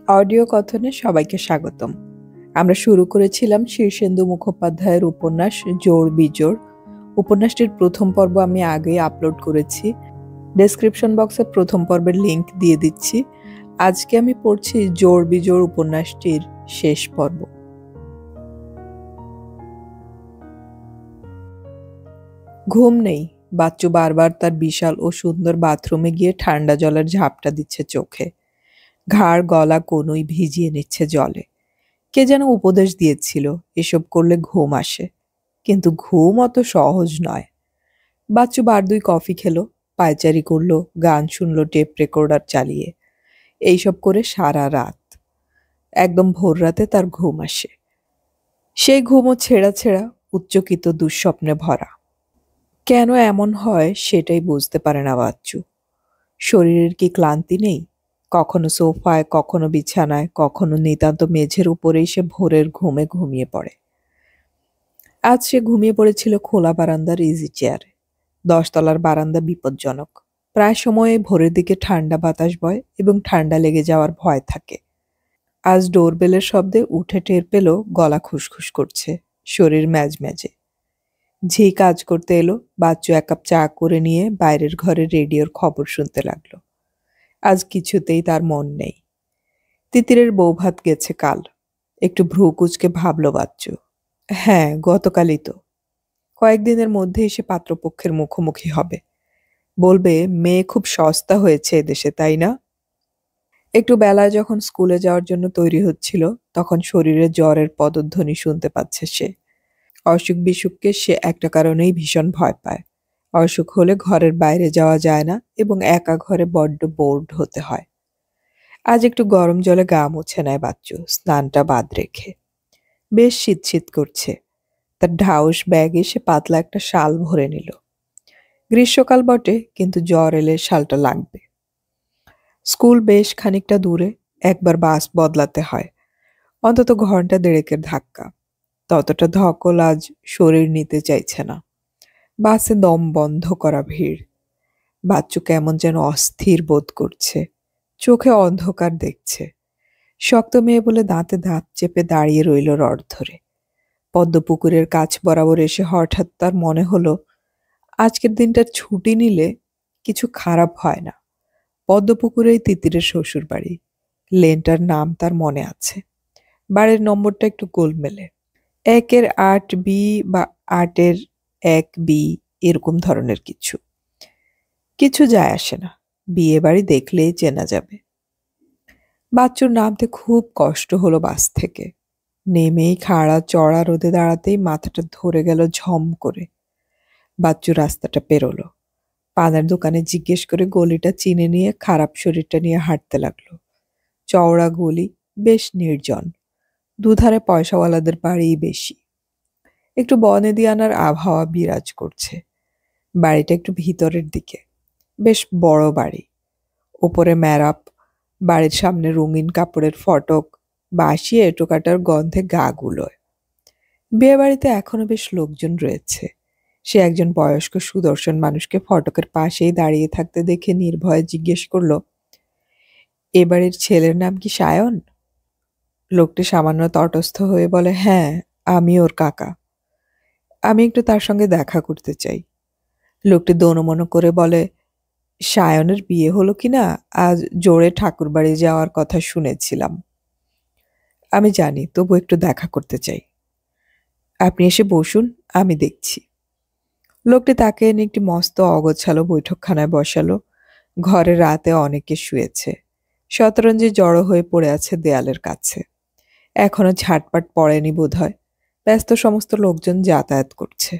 Audio কথনে সবাইকে স্বাগতম। আমরা শুরু করেছিলাম শীর্ষেন্দু মুখোপাধ্যায়ের উপন্যাস জোড় বিজোড়। উপন্যাসটির প্রথম পর্ব আমি আগেই আপলোড করেছি। ডেসক্রিপশন বক্সে প্রথম পর্বের লিংক দিয়ে দিচ্ছি। আজকে আমি পড়ছি জোড় বিজোড় উপন্যাসটির শেষ পর্ব। ঘুম নেই। বাচ্চু বারবার তার বিশাল ও সুন্দর বাথরুমে গিয়ে ঠান্ডা জলের ঝাপটা দিচ্ছে চোখে। ঘাড় গলা কনুই ভিজিয়ে নিচ্ছে জলে। কে যেন উপদেশ দিয়েছিল এসব করলে ঘুম আসে, কিন্তু ঘুম অত সহজ নয়। বাচ্চু বার দুই কফি খেলো, পায়চারি করলো, গান শুনলো টেপ রেকর্ডার চালিয়ে। এইসব করে সারা রাত। একদম ভোর রাতে তার ঘুম আসে। সেই ঘুমও ছেঁড়া ছেঁড়া, উচ্চকিত দুঃস্বপ্নে ভরা। কেন এমন হয় সেটাই বুঝতে পারে না বাচ্চু। শরীরের কি ক্লান্তি নেই? কখনো সোফায়, কখনো বিছানায়, কখনো নিতান্ত মেঝের উপরেই সে ভোরের ঘুমে ঘুমিয়ে পড়ে। আজ সে ঘুমিয়ে পড়েছিল খোলা বারান্দার ইজি চেয়ারে। 10 তলার বারান্দা বিপজ্জনক। প্রায় সময়ে ভোরের দিকে ঠান্ডা বাতাস বয় এবং ঠান্ডা লেগে যাওয়ার ভয় থাকে। আজ ডোরবেলের শব্দে উঠে টের পেল গলা খুসখুস করছে, শরীর ম্যাজম্যাজে। ঝি কাজ করতে এলো। বাচ্চু 1 কাপ চা করে নিয়ে বাইরের ঘরে রেডিওর খবর শুনতে লাগলো। আজ কিছুতেই তার মন নেই। তিতিরের বৌভাত গেছে কাল। একটু ভ্রু কুঁচকে ভাবল বাচ্চু। হ্যাঁ, গতকালই তো। কয়েকদিনের মধ্যেই সে পাত্রপক্ষের মুখোমুখি হবে। বলবে, মেয়ে খুব সস্তা হয়েছে এদেশে, তাই না? একটু বেলায় যখন স্কুলে যাওয়ার জন্য তৈরি হচ্ছিল, তখন শরীরে জ্বরের পদধ্বনি শুনতে পাচ্ছে সে। অসুখ বিসুখকে সে একটা কারণেই ভীষণ ভয় পায়। অসুখ হলে ঘরের বাইরে যাওয়া যায় না এবং একা ঘরে বড্ড বোর্ড হতে হয়। আজ একটু গরম জলে গা মুছে নেয় বাচ্চু, স্নানটা বাদ রেখে। বেশ শীত শীত করছে। তার ঢাউস ব্যাগে সে পাতলা একটা শাল ভরে নিল। গ্রীষ্মকাল বটে, কিন্তু জ্বর এলে শালটা লাগবে। স্কুল বেশ খানিকটা দূরে, একবার বাস বদলাতে হয়। অন্তত ঘন্টা দেড়েকের ধাক্কা। ততটা ধকল আজ শরীর নিতে চাইছে না। বাসে দম বন্ধ করা ভিড়। বাচ্চু কেমন যেন অস্থির বোধ করছে। চোখে অন্ধকার দেখছে। শক্ত মেয়ে বলে দাঁতে দাঁত চেপে দাঁড়িয়ে রইল রড ধরে। পদ্মপুকুরের কাছ বরাবর এসে হঠাৎ তার মনে হলো, আজকের দিনটার ছুটি নিলে কিছু খারাপ হয় না। পদ্মপুকুরেই তিতিরের শ্বশুর বাড়ি। লেনটার নাম তার মনে আছে। বাড়ির নম্বরটা একটু গোলমেলে। 1-এর 8B বা 8-এর 1B, এরকম ধরনের কিছু। কিছু যায় আসে না, বিয়ে বাড়ি দেখলেই চেনা যাবে। বাচ্চুর নামতে খুব কষ্ট হলো বাস থেকে। নেমেই খাড়া চড়া রোদে দাঁড়াতেই মাথাটা ধরে গেল ঝম করে। বাচ্চু রাস্তাটা পেরোলো। পানের দোকানে জিজ্ঞেস করে গলিটা চিনে নিয়ে খারাপ শরীরটা নিয়ে হাঁটতে লাগলো। চওড়া গলি, বেশ নির্জন। দুধারে পয়সাওয়ালাদের বাড়িই বেশি। একটু বনেদিয়ানার আবহাওয়া বিরাজ করছে। বাড়িটা একটু ভিতরের দিকে। বেশ বড় বাড়ি। ওপরে ম্যারাপ, বাড়ির সামনে রঙিন কাপড়ের ফটক, বাসি এঁটো কাটার গন্ধে গা গুলোয়। বিয়ে বাড়িতে এখনো বেশ লোকজন রয়েছে। সে একজন বয়স্ক সুদর্শন মানুষকে ফটকের পাশেই দাঁড়িয়ে থাকতে দেখে নির্ভয়ে জিজ্ঞেস করল, এ বাড়ির ছেলের নাম কি সায়ন? লোকটি সামান্য তটস্থ হয়ে বলে, হ্যাঁ, আমি ওর কাকা। আমি একটু তার সঙ্গে দেখা করতে চাই। লোকটি দোনমনো করে বলে, সায়নের বিয়ে হলো কিনা আজ জোরে ঠাকুরবাড়ি যাওয়ার কথা শুনেছিলাম। আমি জানি, তবু একটু দেখা করতে চাই। আপনি এসে বসুন, আমি দেখছি। লোকটি তাকে এনে একটি মস্ত অগোছালো বৈঠকখানায় বসালো। ঘরে রাতে অনেকে শুয়েছে। শতরঞ্জি জড়ো হয়ে পড়ে আছে দেয়ালের কাছে। এখনো ঝাটপাট পড়েনি বোধহয়। ব্যস্ত সমস্ত লোকজন যাতায়াত করছে।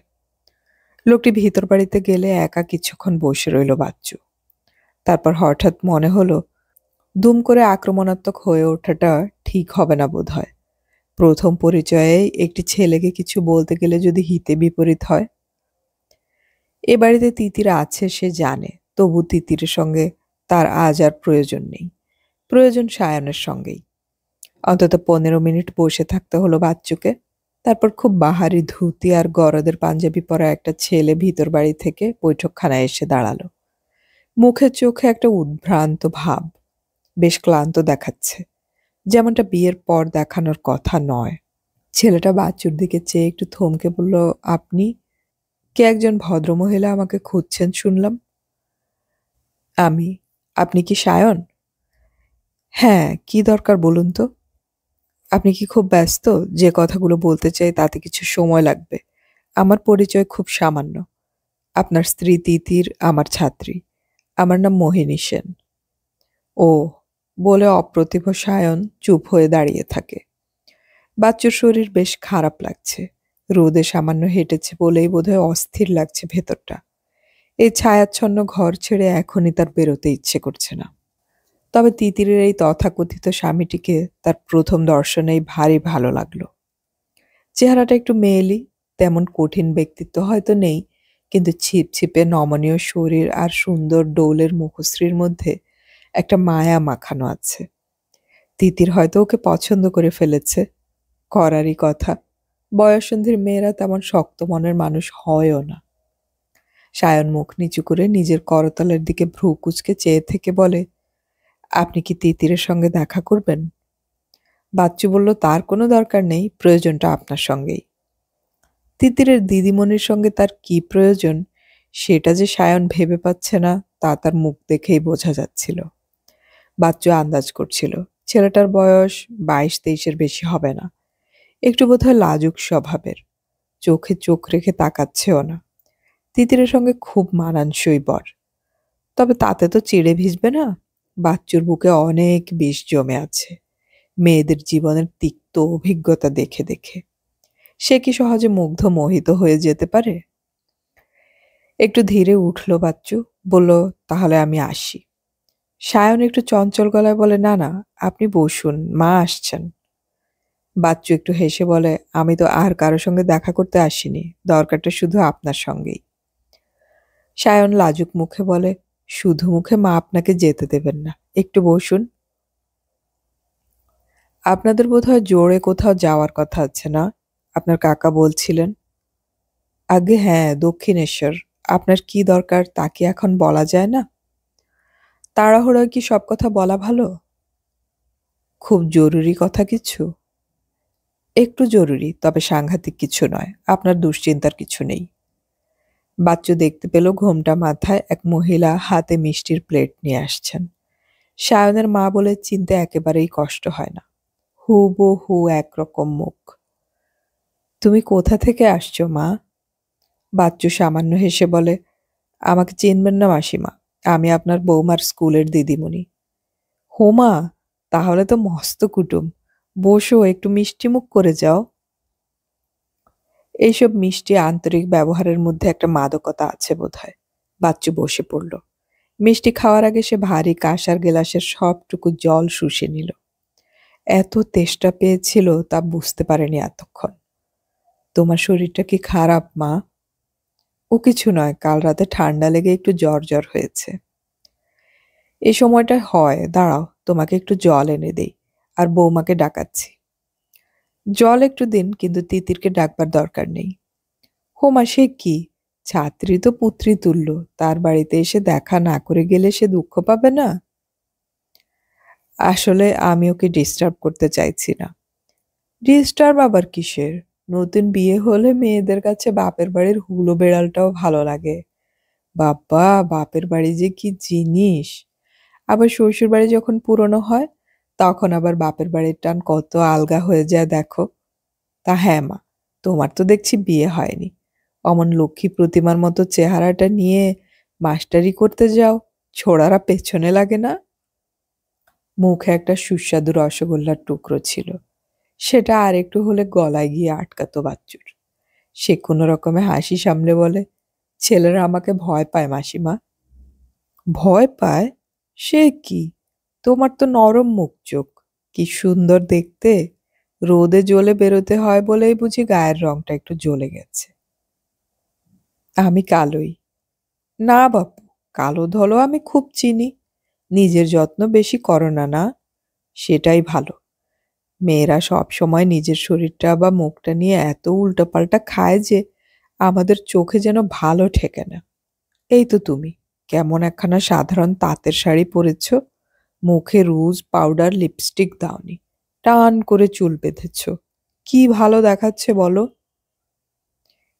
লোকটি ভিতর বাড়িতে গেলে একা কিছুক্ষণ বসে রইল বাচ্চু। তারপর হঠাৎ মনে হলো, দুম করে আক্রমণাত্মক হয়ে ওঠাটা ঠিক হবে না বোধহয়। প্রথম পরিচয়ে একটি ছেলেকে কিছু বলতে গেলে যদি হিতে বিপরীত হয়। এ বাড়িতে তিতির আছে সে জানে, তবু তিতিরের সঙ্গে তার আজ আর প্রয়োজন নেই। প্রয়োজন সায়নের সঙ্গেই। অন্তত 15 মিনিট বসে থাকতে হলো বাচ্চুকে। তারপর খুব বাহারি ধুতি আর গরদের পাঞ্জাবি পরা একটা ছেলে ভিতর বাড়ি থেকে বৈঠকখানায় এসে দাঁড়ালো। মুখে চোখে একটা উদ্ভ্রান্ত ভাব। বেশ ক্লান্ত দেখাচ্ছে। যেমনটা বিয়ের পর দেখানোর কথা নয়। ছেলেটা বাচ্চুর দিকে চেয়ে একটু থমকে বলল, আপনি? কে একজন ভদ্রমহিলা আমাকে খুঁজছেন শুনলাম। আমি। আপনি কি সায়ন? হ্যাঁ, কি দরকার বলুন তো? আপনি কি খুব ব্যস্ত? যে কথাগুলো বলতে চাই তাতে কিছু সময় লাগবে। আমার পরিচয় খুব সামান্য। আপনার স্ত্রী তিতির আমার ছাত্রী। আমার নাম মোহিনী সেন। ও, বলে অপ্রতিভ সায়ন চুপ হয়ে দাঁড়িয়ে থাকে। বাচ্চুর শরীর বেশ খারাপ লাগছে। রোদে সামান্য হেঁটেছে বলেই বোধহয় অস্থির লাগছে ভেতরটা। এই ছায়াচ্ছন্ন ঘর ছেড়ে এখনই তার বেরোতে ইচ্ছে করছে না। তবে তিতিরের এই তথাকথিত স্বামীটিকে তার প্রথম দর্শনেই ভারী ভালো লাগলো। চেহারাটা একটু মেয়েলি, তেমন কঠিন ব্যক্তিত্ব হয়তো নেই, কিন্তু ছিপছিপে নমনীয় শরীর আর সুন্দর ডৌলের মুখশ্রীর মধ্যে একটা মায়া মাখানো আছে। তিতির হয়তো ওকে পছন্দ করে ফেলেছে। করারই কথা। বয়ঃসন্ধির মেয়েরা তেমন শক্ত মনের মানুষ হয়ও না। সায়ন মুখ নিচু করে নিজের করতলের দিকে ভ্রু কুঁচকে চেয়ে থেকে বলে, আপনি কি তিতিরের সঙ্গে দেখা করবেন? বাচ্চু বলল, তার কোনো দরকার নেই, প্রয়োজনটা আপনার সঙ্গেই। তিতিরের দিদিমণির সঙ্গে তার কি প্রয়োজন সেটা যে সায়ন ভেবে পাচ্ছে না তা তার মুখ দেখেই বোঝা যাচ্ছিল। বাচ্চু আন্দাজ করছিল ছেলেটার বয়স 22-23-এর বেশি হবে না। একটু বোধহয় লাজুক স্বভাবের। চোখে চোখ রেখে তাকাচ্ছেও না। তিতিরের সঙ্গে খুব মানানসই বর। তবে তাতে তো চিড়ে ভিজবে না। বাচ্চুর বুকে অনেক বিষ জমে আছে, মেয়েদের জীবনের তিক্ত অভিজ্ঞতা দেখে দেখে। সে কি সহজে মুগ্ধ মোহিত হয়ে যেতে পারে? একটু ধীরে উঠল বাচ্চু, বলল, তাহলে আমি আসি। সায়ন একটু চঞ্চল গলায় বলে, না না, আপনি বসুন, মা আসছেন। বাচ্চু একটু হেসে বলে, আমি তো আর কারো সঙ্গে দেখা করতে আসিনি, দরকারটা শুধু আপনার সঙ্গেই। সায়ন লাজুক মুখে বলে, শুধু মুখে মা আপনাকে যেতে দেবেন না, একটু বসুন। আপনাদের বোধহয় জোরে কোথাও যাওয়ার কথা আছে না? আপনার কাকা বলছিলেন। আগে হ্যাঁ, দক্ষিণেশ্বর। আপনার কি দরকার তা কি এখন বলা যায় না? তাড়াহুড়োয় কি সব কথা বলা ভালো? খুব জরুরি কথা কিছু? একটু জরুরি, তবে সাংঘাতিক কিছু নয়, আপনার দুশ্চিন্তার কিছু নেই। বাচ্চু দেখতে পেল ঘোমটা মাথায় এক মহিলা হাতে মিষ্টির প্লেট নিয়ে আসছেন। সায়নের মা বলে চিনতে একেবারেই কষ্ট হয় না। হুবহু একরকম মুখ। তুমি কোথা থেকে আসছো মা? বাচ্চু সামান্য হেসে বলে, আমাকে চিনবেন না মাসিমা, আমি আপনার বৌমার স্কুলের দিদিমণি। হোমা, তাহলে তো মস্ত কুটুম। বসো, একটু মিষ্টি মুখ করে যাও। এইসব মিষ্টি আন্তরিক ব্যবহারের মধ্যে একটা মাদকতা আছে বোধহয়। বাচ্চু বসে পড়ল। মিষ্টি খাওয়ার আগে সে ভারী কাঁসার গেলাসের সবটুকু জল শুষে নিল। এত তেষ্টা পেয়েছিল তা বুঝতে পারেনি এতক্ষণ। তোমার শরীরটা কি খারাপ মা? ও কিছু নয়, কাল রাতে ঠান্ডা লেগে একটু জ্বর জ্বর হয়েছে। এই সময়টা হয়, দাঁড়াও তোমাকে একটু জল এনে দেই, আর বৌমাকে ডাকাচ্ছি। জল একটু দিন, কিন্তু তিতিরকে ডাকবার দরকার নেই। হোমা, সে কি? ছাত্রী তো পুত্রী তুল্য, তার বাড়িতে এসে দেখা না করে গেলে সে দুঃখ পাবে না? আসলে আমি ওকে ডিস্টার্ব করতে চাইছি না। ডিস্টার্ব আবার কিসের? নতুন বিয়ে হলে মেয়েদের কাছে বাপের বাড়ির হুলো বেড়ালটাও ভালো লাগে। বাবা, বাপের বাড়ি যে কি জিনিস! আবার শ্বশুর বাড়ি যখন পুরনো হয় তখন আবার বাপের বাড়ির টান কত আলগা হয়ে যায় দেখো। তা হ্যাঁ মা, তোমার তো দেখছি বিয়ে হয়নি। অমন লক্ষ্মী প্রতিমার মতো চেহারাটা নিয়ে মাস্টারি করতে যাও, ছোড়ারা পেছনে লাগে না? মুখে একটা সুস্বাদু রসগোল্লার টুকরো ছিল, সেটা আর একটু হলে গলায় গিয়ে আটকাতো বাচ্চুর। সে কোনো রকমে হাসি সামলে বলে, ছেলেরা আমাকে ভয় পায় মাসিমা। ভয় পায়? সে কি? তোমার তো নরম মুখ চোখ, কি সুন্দর দেখতে। রোদে জ্বলে বেরোতে হয় বলেই বুঝি গায়ের রংটা একটু জ্বলে গেছে। আমি কালোই। না বাপু, কালো ধলো আমি খুব চিনি। নিজের যত্ন বেশি করো না, না? সেটাই ভালো। মেয়েরা সব সময় নিজের শরীরটা বা মুখটা নিয়ে এত উল্টোপাল্টা খায় যে আমাদের চোখে যেন ভালো ঠেকে না। এই তো তুমি কেমন একখানা সাধারণ তাঁতের শাড়ি পরেছ, মুখে রুজ পাউডার লিপস্টিক দাওনি, টান করে চুল বেঁধেছ, কি ভালো দেখাচ্ছে বলো।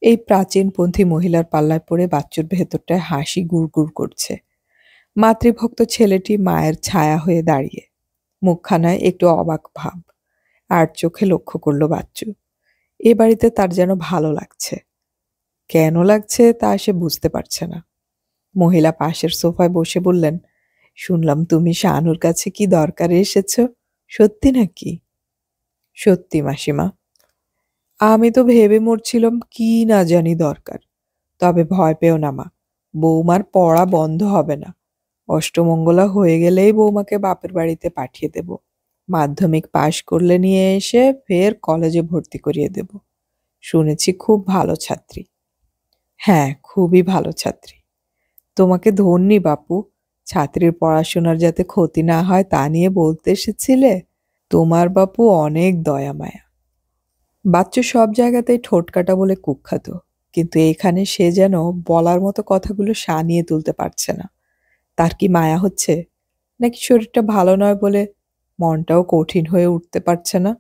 এই প্রাচীনপন্থী মহিলার পাল্লায় পড়ে বাচ্চুর ভেতরটায় হাসি গুড়গুড় করছে। মাতৃভক্ত ছেলেটি মায়ের ছায়া হয়ে দাঁড়িয়ে, মুখখানায় একটু অবাক ভাব। আর চোখে লক্ষ্য করল বাচ্চু। এ বাড়িতে তার যেন ভালো লাগছে। কেন লাগছে তা সে বুঝতে পারছে না। মহিলা পাশের সোফায় বসে বললেন, শুনলাম তুমি শানুর কাছে কি দরকারে এসেছ, সত্যি নাকি? সত্যি মাসিমা। আমি তো ভেবে মরছিলাম কি না জানি দরকার। তবে ভয় পেও না মা, বৌমার পড়া বন্ধ হবে না। অষ্টমঙ্গলা হয়ে গেলেই বৌমাকে বাপের বাড়িতে পাঠিয়ে দেব। মাধ্যমিক পাশ করলে নিয়ে এসে ফের কলেজে ভর্তি করিয়ে দেব। শুনেছি খুব ভালো ছাত্রী। হ্যাঁ, খুবই ভালো ছাত্রী। তোমাকে ধন্যি বাপু, ছাত্রীর পড়াশোনার যাতে ক্ষতি না হয় তা নিয়ে বলতে এসেছিলে। তোমার বাপু অনেক দয়া মায়া। বাচ্চু সব জায়গাতেই ঠোঁটকাটা বলে কুখ্যাত, কিন্তু এখানে সে যেন বলার মতো কথাগুলো সানিয়ে তুলতে পারছে না। তার কি মায়া হচ্ছে, নাকি শরীরটা ভালো নয় বলে মনটাও কঠিন হয়ে উঠতে পারছে না?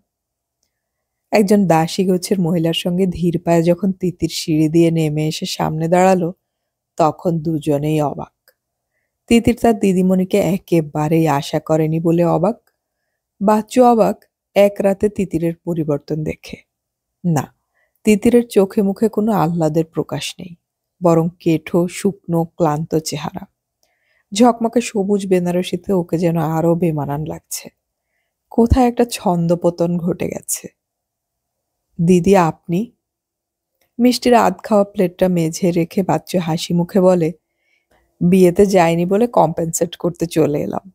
একজন দাসী গোছের মহিলার সঙ্গে ধীর পায়ে যখন তিতির সিঁড়ি দিয়ে নেমে এসে সামনে দাঁড়ালো, তখন দুজনেই অবাক। তিতির তার দিদিমণিকে একেবারেই আশা করেনি বলে অবাক। বাচ্চু অবাক এক রাতে তিতিরের পরিবর্তন দেখে। না, তিতিরের চোখে মুখে কোনো আহ্লাদের প্রকাশ নেই, বরং কেঠো শুকনো ক্লান্ত চেহারা। ঝকমকে সবুজ বেনারসিতে ওকে যেন আরো বেমানান লাগছে। কোথায় একটা ছন্দপতন ঘটে গেছে। দিদি আপনি? মিষ্টির আধ খাওয়া প্লেটটা মেঝে রেখে বাচ্চু হাসি মুখে বলে, বিয়েতে যায়নি বলে কম্পেনসেট করতে চলে এলাম।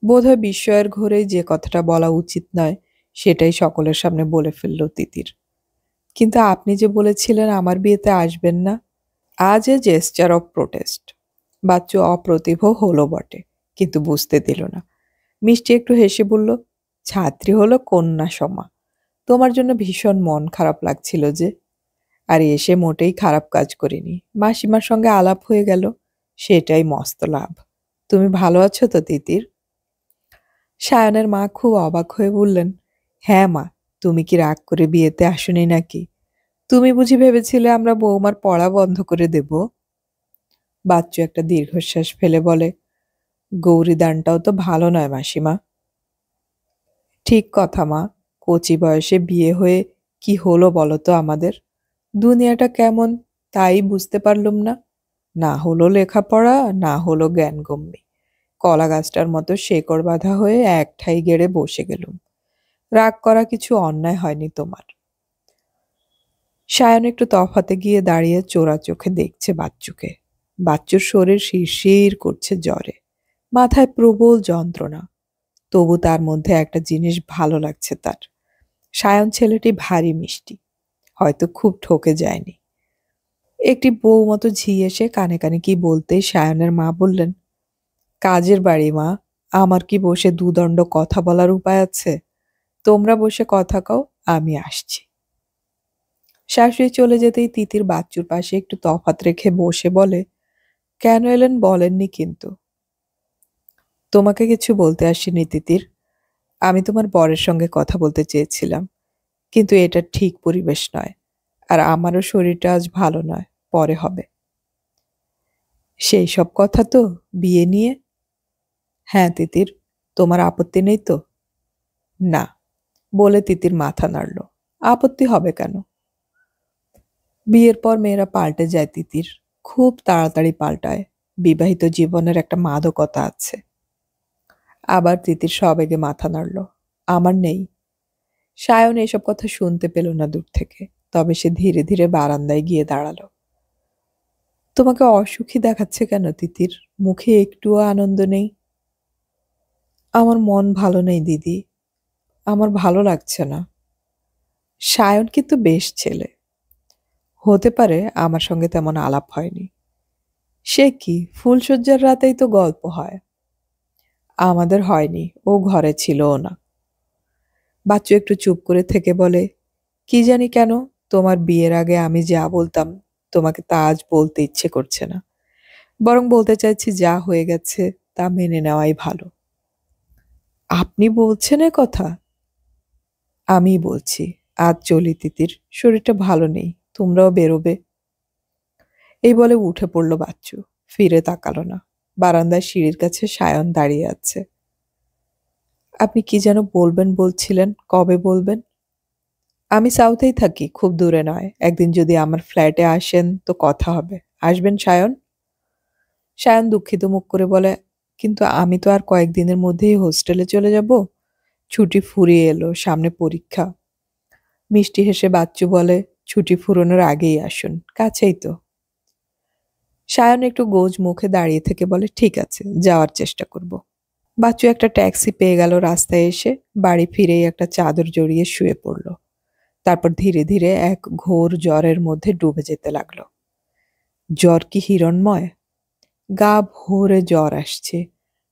বোধহয় বিস্ময়ের ঘোরেই যে কথাটা বলা উচিত নয় সেটাই সকলের সামনে বলে ফেলল তিতির। কিন্তু আপনি যে বলেছিলেন আমার বিয়েতে আসবেন না। আজ এ জেস্টার অফ প্রোটেস্ট। বাচ্চু অপ্রতিভ হলো বটে, কিন্তু বুঝতে দিল না। মিষ্টি একটু হেসে বলল, ছাত্রী হলো কন্যা সমা, তোমার জন্য ভীষণ মন খারাপ লাগছিল যে। আর এসে মোটেই খারাপ কাজ করিনি, মাসিমার সঙ্গে আলাপ হয়ে গেল, সেটাই মস্ত লাভ। তুমি ভালো আছো তো তিতির? সায়নের মা খুব অবাক হয়ে বললেন, হ্যাঁ মা, তুমি কি রাগ করে বিয়েতে আসনি নাকি? তুমি বুঝি ভেবেছিলে আমরা বৌমার পড়া বন্ধ করে দেব? বাচ্চু একটা দীর্ঘশ্বাস ফেলে বলে, গৌরী দানটাও তো ভালো নয় মাসিমা। ঠিক কথা মা, কচি বয়সে বিয়ে হয়ে কি হলো বলো তো আমাদের? দুনিয়াটা কেমন তাই বুঝতে পারলুম না। না হলো লেখাপড়া, না হলো জ্ঞানগম্যি। কলা গাছটার মতো শেকড় বাঁধা হয়ে এক ঠাই গেড়ে বসে গেলুম। রাগ করা কিছু অন্যায় হয়নি তোমার। সায়ন একটু তফাতে গিয়ে দাঁড়িয়ে চোরা চোখে দেখছে বাচ্চুকে। বাচ্চুর শরীর শিরশির করছে জ্বরে, মাথায় প্রবল যন্ত্রণা। তবু তার মধ্যে একটা জিনিস ভালো লাগছে তার। সায়ন ছেলেটি ভারী মিষ্টি, হয়তো খুব ঠকে যায়নি। একটি বউ মতো ঝি এসে কানে কানে কি বলতেই সায়নের মা বললেন, কাজের বাড়ি মা, আমার কি বসে দুদণ্ড কথা বলার উপায় আছে? তোমরা বসে কথা কও, আমি আসছি। শাশুড়ি চলে যেতেই তিতির বাচ্চুর পাশে একটু তফাৎ রেখে বসে বলে, কেন এলেন বলেননি কিন্তু। তোমাকে কিছু বলতে আসিনি তিতির, আমি তোমার বরের সঙ্গে কথা বলতে চেয়েছিলাম, কিন্তু এটা ঠিক পরিবেশ নয়। আর আমারও শরীরটা আজ ভালো নয়, পরে হবে। সেই সব কথা তো বিয়ে নিয়ে? হ্যাঁ তিতির, তোমার আপত্তি নেই তো? না, বলে তিতির মাথা নাড়ল। আপত্তি হবে কেন? বিয়ের পর মেয়েরা পাল্টে যায় তিতির, খুব তাড়াতাড়ি পাল্টায়। বিবাহিত জীবনের একটা মাদকতা আছে। আবার তিতির সবেগে মাথা নাড়ল। আমার নেই। সায়ন এসব কথা শুনতে পেল না দূর থেকে, তবে সে ধীরে ধীরে বারান্দায় গিয়ে দাঁড়ালো। তোমাকে অসুখী দেখাচ্ছে কেন তিতির? মুখে একটুও আনন্দ নেই। আমার মন ভালো নেই দিদি, আমার ভালো লাগছে না। সায়ন কিন্তু বেশ ছেলে। হতে পারে আমার সঙ্গে তেমন আলাপ হয়নি। সে কি, ফুলশয্যার রাতেই তো গল্প হয়। আমাদের হয়নি, ও ঘরে ছিলও না। বাচ্চু একটু চুপ করে থেকে বলে, কি জানি কেন তোমার বিয়ের আগে আমি যা বলতাম তোমাকে তা আজ বলতে ইচ্ছে করছে না। বরং বলতে চাইছি যা হয়ে গেছে তা মেনে নেওয়াই ভালো। আপনি বলছেন এ কথা? আমিই বলছি, আজ চলি তিতির, শরীরটা ভালো নেই, তোমরাও বেরোবে। এই বলে উঠে পড়ল বাচ্চু। ফিরে তাকালো না। বারান্দায় সিঁড়ির কাছে সায়ন দাঁড়িয়ে আছে। আপনি কি যেন বলবেন বলছিলেন, কবে বলবেন? আমি সাউথেই থাকি, খুব দূরে নয়। একদিন যদি আমার ফ্ল্যাটে আসেন তো কথা হবে। আসবেন সায়ন? সায়ন দুঃখিত মুখ করে বলে, কিন্তু আমি তো আর কয়েকদিনের মধ্যেই হোস্টেলে চলে যাব। ছুটি ফুরিয়ে এলো, সামনে পরীক্ষা। মিষ্টি হেসে বাচ্চু বলে, ছুটি ফুরোনোর আগেই আসুন, কাছেই তো। সায়ন একটু গোজ মুখে দাঁড়িয়ে থেকে বলে, ঠিক আছে, যাওয়ার চেষ্টা করব। বাচ্চু একটা ট্যাক্সি পেয়ে গেল। রাস্তায় এসে বাড়ি ফিরেই একটা চাদর জড়িয়ে শুয়ে পড়ল। তারপর ধীরে ধীরে এক ঘোর জ্বরের মধ্যে ডুবে যেতে লাগলো। জ্বর কি হিরণময়? গা ভরে জ্বর আসছে,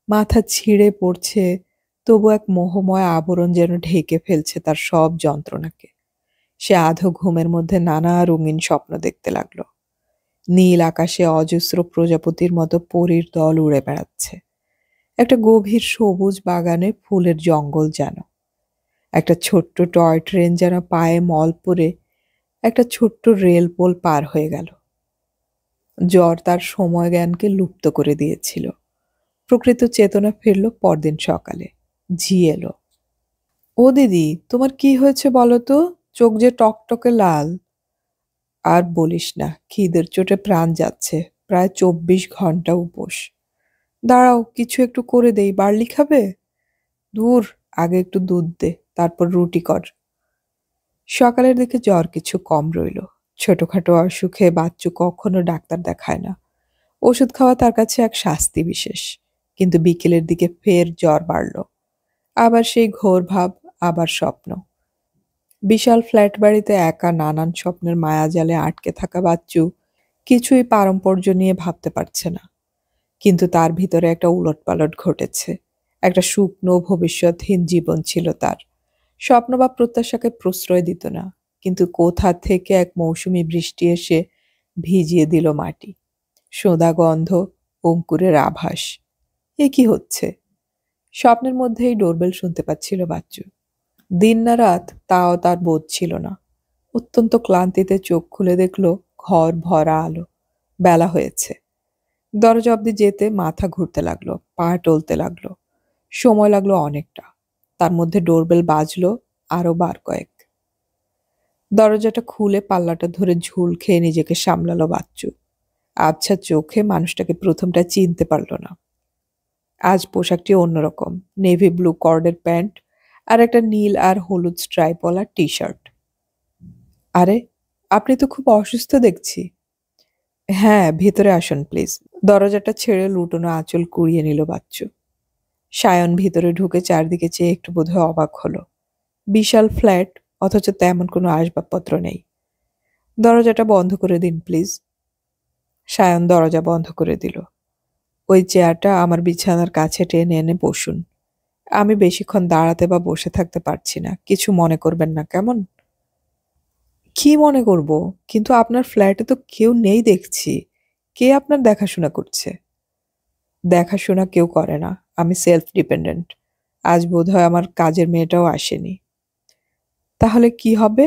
মাথা ছিঁড়ে পড়ছে, তবু এক মোহময় আবরণ যেন ঢেকে ফেলছে তার সব যন্ত্রণাকে। সে আধো ঘুমের মধ্যে নানা রঙিন স্বপ্ন দেখতে লাগলো। নীল আকাশে অজস্র প্রজাপতির মতো পরীর দল উড়ে বেড়াচ্ছে। একটা গভীর সবুজ বাগানে ফুলের জঙ্গল যেন। একটা ছোট্ট টয় ট্রেন যেন পায়ে মল পরে একটা ছোট্ট রেল পোল পার হয়ে গেল। জ্বর তার সময় জ্ঞানকে লুপ্ত করে দিয়েছিল। প্রকৃত চেতনা ফিরল পরদিন সকালে। ঝি এলো। ও দিদি, তোমার কি হয়েছে বলো তো? চোখ যে টকটকে লাল। আর বলিস না, খিদের চোটে প্রাণ যাচ্ছে। প্রায় 24 ঘন্টা উপোস। দাঁড়াও, কিছু একটু করে দেই। বার্লি খাবে? দূর, আগে একটু দুধ দে, তারপর রুটি কর। সকালের দিকে জ্বর কিছু কম রইল। ছোটখাটো অসুখে বাচ্চু কখনো ডাক্তার দেখায় না। ওষুধ খাওয়া তার কাছে এক শাস্তি বিশেষ। কিন্তু বিকেলের দিকে ফের জ্বর বাড়ল। আবার সেই ঘোর ভাব, আবার স্বপ্ন। বিশাল ফ্ল্যাট বাড়িতে একা নানান স্বপ্নের মায়াজালে আটকে থাকা বাচ্চু কিছুই পারম্পর্য নিয়ে ভাবতে পারছে না। কিন্তু তার ভিতরে একটা উলটপালট ঘটেছে। একটা শুকনো ভবিষ্যৎহীন জীবন ছিল তার। স্বপ্ন বা প্রত্যাশাকে প্রশ্রয় দিত না। কিন্তু কোথা থেকে এক মৌসুমী বৃষ্টি এসে ভিজিয়ে দিল মাটি। সোঁদা গন্ধ, অঙ্কুরের আভাস। এ কি হচ্ছে? স্বপ্নের মধ্যেই ডোরবেল শুনতে পাচ্ছিল বাচ্চু। দিন না রাত তাও তার বোধ ছিল না। অত্যন্ত ক্লান্তিতে চোখ খুলে দেখল ঘর ভরা আলো। বেলা হয়েছে। দরজা অব্দি যেতে মাথা ঘুরতে লাগলো, পা টলতে লাগলো। সময় লাগলো অনেকটা। তার মধ্যে ডোরবেল বাজলো আরো বার কয়েক। দরজাটা খুলে পাল্লাটা ধরে ঝুল খেয়ে নিজেকে সামলালো বাচ্চু। আবছা চোখে মানুষটাকে প্রথমটা চিনতে পারল না। আজ পোশাকটি অন্যরকম। নেভি ব্লু কর্ডের প্যান্ট আর একটা নীল আর হলুদ স্ট্রাইপওয়ালা টি শার্ট। আরে, আপনি তো খুব অসুস্থ দেখছি। হ্যাঁ, ভিতরে আসুন প্লিজ। দরজাটা ছেড়ে লুটোনো আঁচল কুড়িয়ে নিল বাচ্চু। সায়ন ভিতরে ঢুকে চারদিকে চেয়ে একটু বোধহয় অবাক হলো। বিশাল ফ্ল্যাট, অথচ তেমন কোনো আসবাবপত্র নেই। দরজাটা বন্ধ করে দিন প্লিজ। সায়ন দরজা বন্ধ করে দিল। ওই চেয়ারটা আমার বিছানার কাছে টেনে এনে বসুন। আমি বেশিক্ষণ দাঁড়াতে বা বসে থাকতে পারছি না, কিছু মনে করবেন না, কেমন? কি মনে করব? কিন্তু আপনার ফ্ল্যাটে তো কেউ নেই দেখছি। কে আপনার দেখাশোনা করছে? দেখাশোনা কেউ করে না। আমি সেলফ ডিপেন্ডেন্ট। আজ বোধহয় আমার কাজের মেয়েটাও আসেনি। তাহলে কি হবে?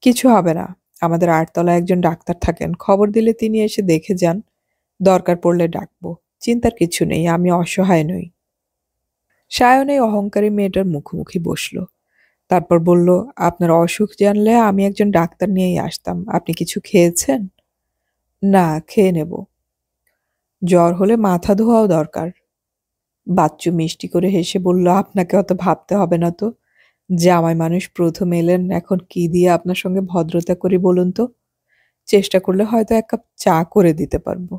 কিছু হবে না। আমাদের 8 তলায় একজন ডাক্তার থাকেন, খবর দিলে তিনি এসে দেখে যান। দরকার পড়লে ডাকবো। চিন্তার কিছু নেই, আমি অসহায় নই। সায়ন এই অহংকারী মেয়েটার মুখোমুখি বসল। তারপর বলল, আপনার অসুখ জানলে আমি একজন ডাক্তার নিয়েই আসতাম। আপনি কিছু খেয়েছেন? না, খেয়ে নেব। জ্বর হলে মাথা ধোয়াও দরকার। বাচ্চু মিষ্টি করে হেসে বলল, আপনাকে অত ভাবতে হবে না তো। জামাই মানুষ প্রথম এলেন, এখন কি দিয়ে আপনার সঙ্গে ভদ্রতা করি বলুন তো? চেষ্টা করলে হয়তো 1 কাপ চা করে দিতে পারবো।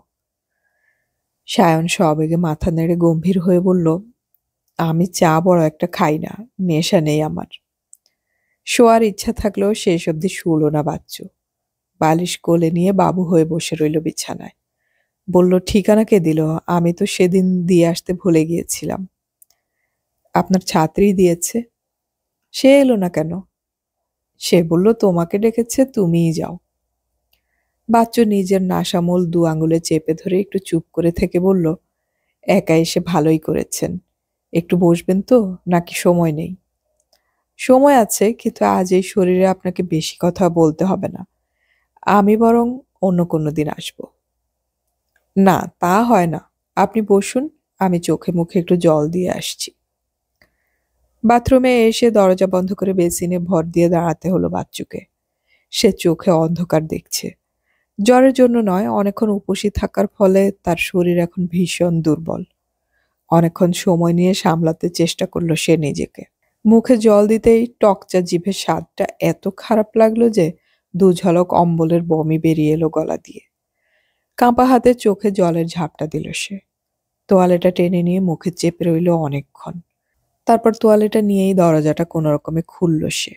সায়ন সবেগে মাথা নেড়ে গম্ভীর হয়ে বলল, আমি চা বড় একটা খাই না, নেশা নেই আমার। শোয়ার ইচ্ছা থাকলেও শেষ অবধি শুলো না বাচ্চু। বালিশ কোলে নিয়ে বাবু হয়ে বসে রইল বিছানায়। বলল, ঠিকানা কে দিল? আমি তো সেদিন দিয়ে আসতে ভুলে গিয়েছিলাম। আপনার ছাত্রী দিয়েছে। সে এলো না কেন? সে বলল তোমাকে ডেকেছে, তুমিই যাও। বাচ্চু নিজের নাসামূল 2 আঙুলে চেপে ধরে একটু চুপ করে থেকে বলল, একা এসে ভালোই করেছেন। একটু বসবেন তো, নাকি সময় নেই? সময় আছে, কিন্তু আজ এই শরীরে আপনাকে বেশি কথা বলতে হবে না। আমি বরং অন্য কোনো দিন আসবো। না, তা হয় না। আপনি বসুন, আমি চোখে মুখে একটু জল দিয়ে আসছি। বাথরুমে এসে দরজা বন্ধ করে বেসিনে ভর দিয়ে দাঁড়াতে হলো বাচ্চুকে। সে চোখে অন্ধকার দেখছে। জ্বরের জন্য নয়, অনেকক্ষণ উপসী থাকার ফলে তার শরীর এখন ভীষণ দুর্বল। অনেকক্ষণ সময় নিয়ে সামলাতে চেষ্টা করলো সে নিজেকে। মুখে জল দিতেই টকচা জিভের স্বাদটা এত খারাপ লাগলো যে দু ঝলক অম্বলের বমি বেরিয়ে এলো গলা দিয়ে। কাঁপা হাতে চোখে জলের ঝাপটা দিল সে। তোয়ালেটা টেনে নিয়ে মুখে চেপে রইল অনেকক্ষণ। তারপর তোয়ালেটা নিয়েই দরজাটা কোনো রকমে খুলল সে।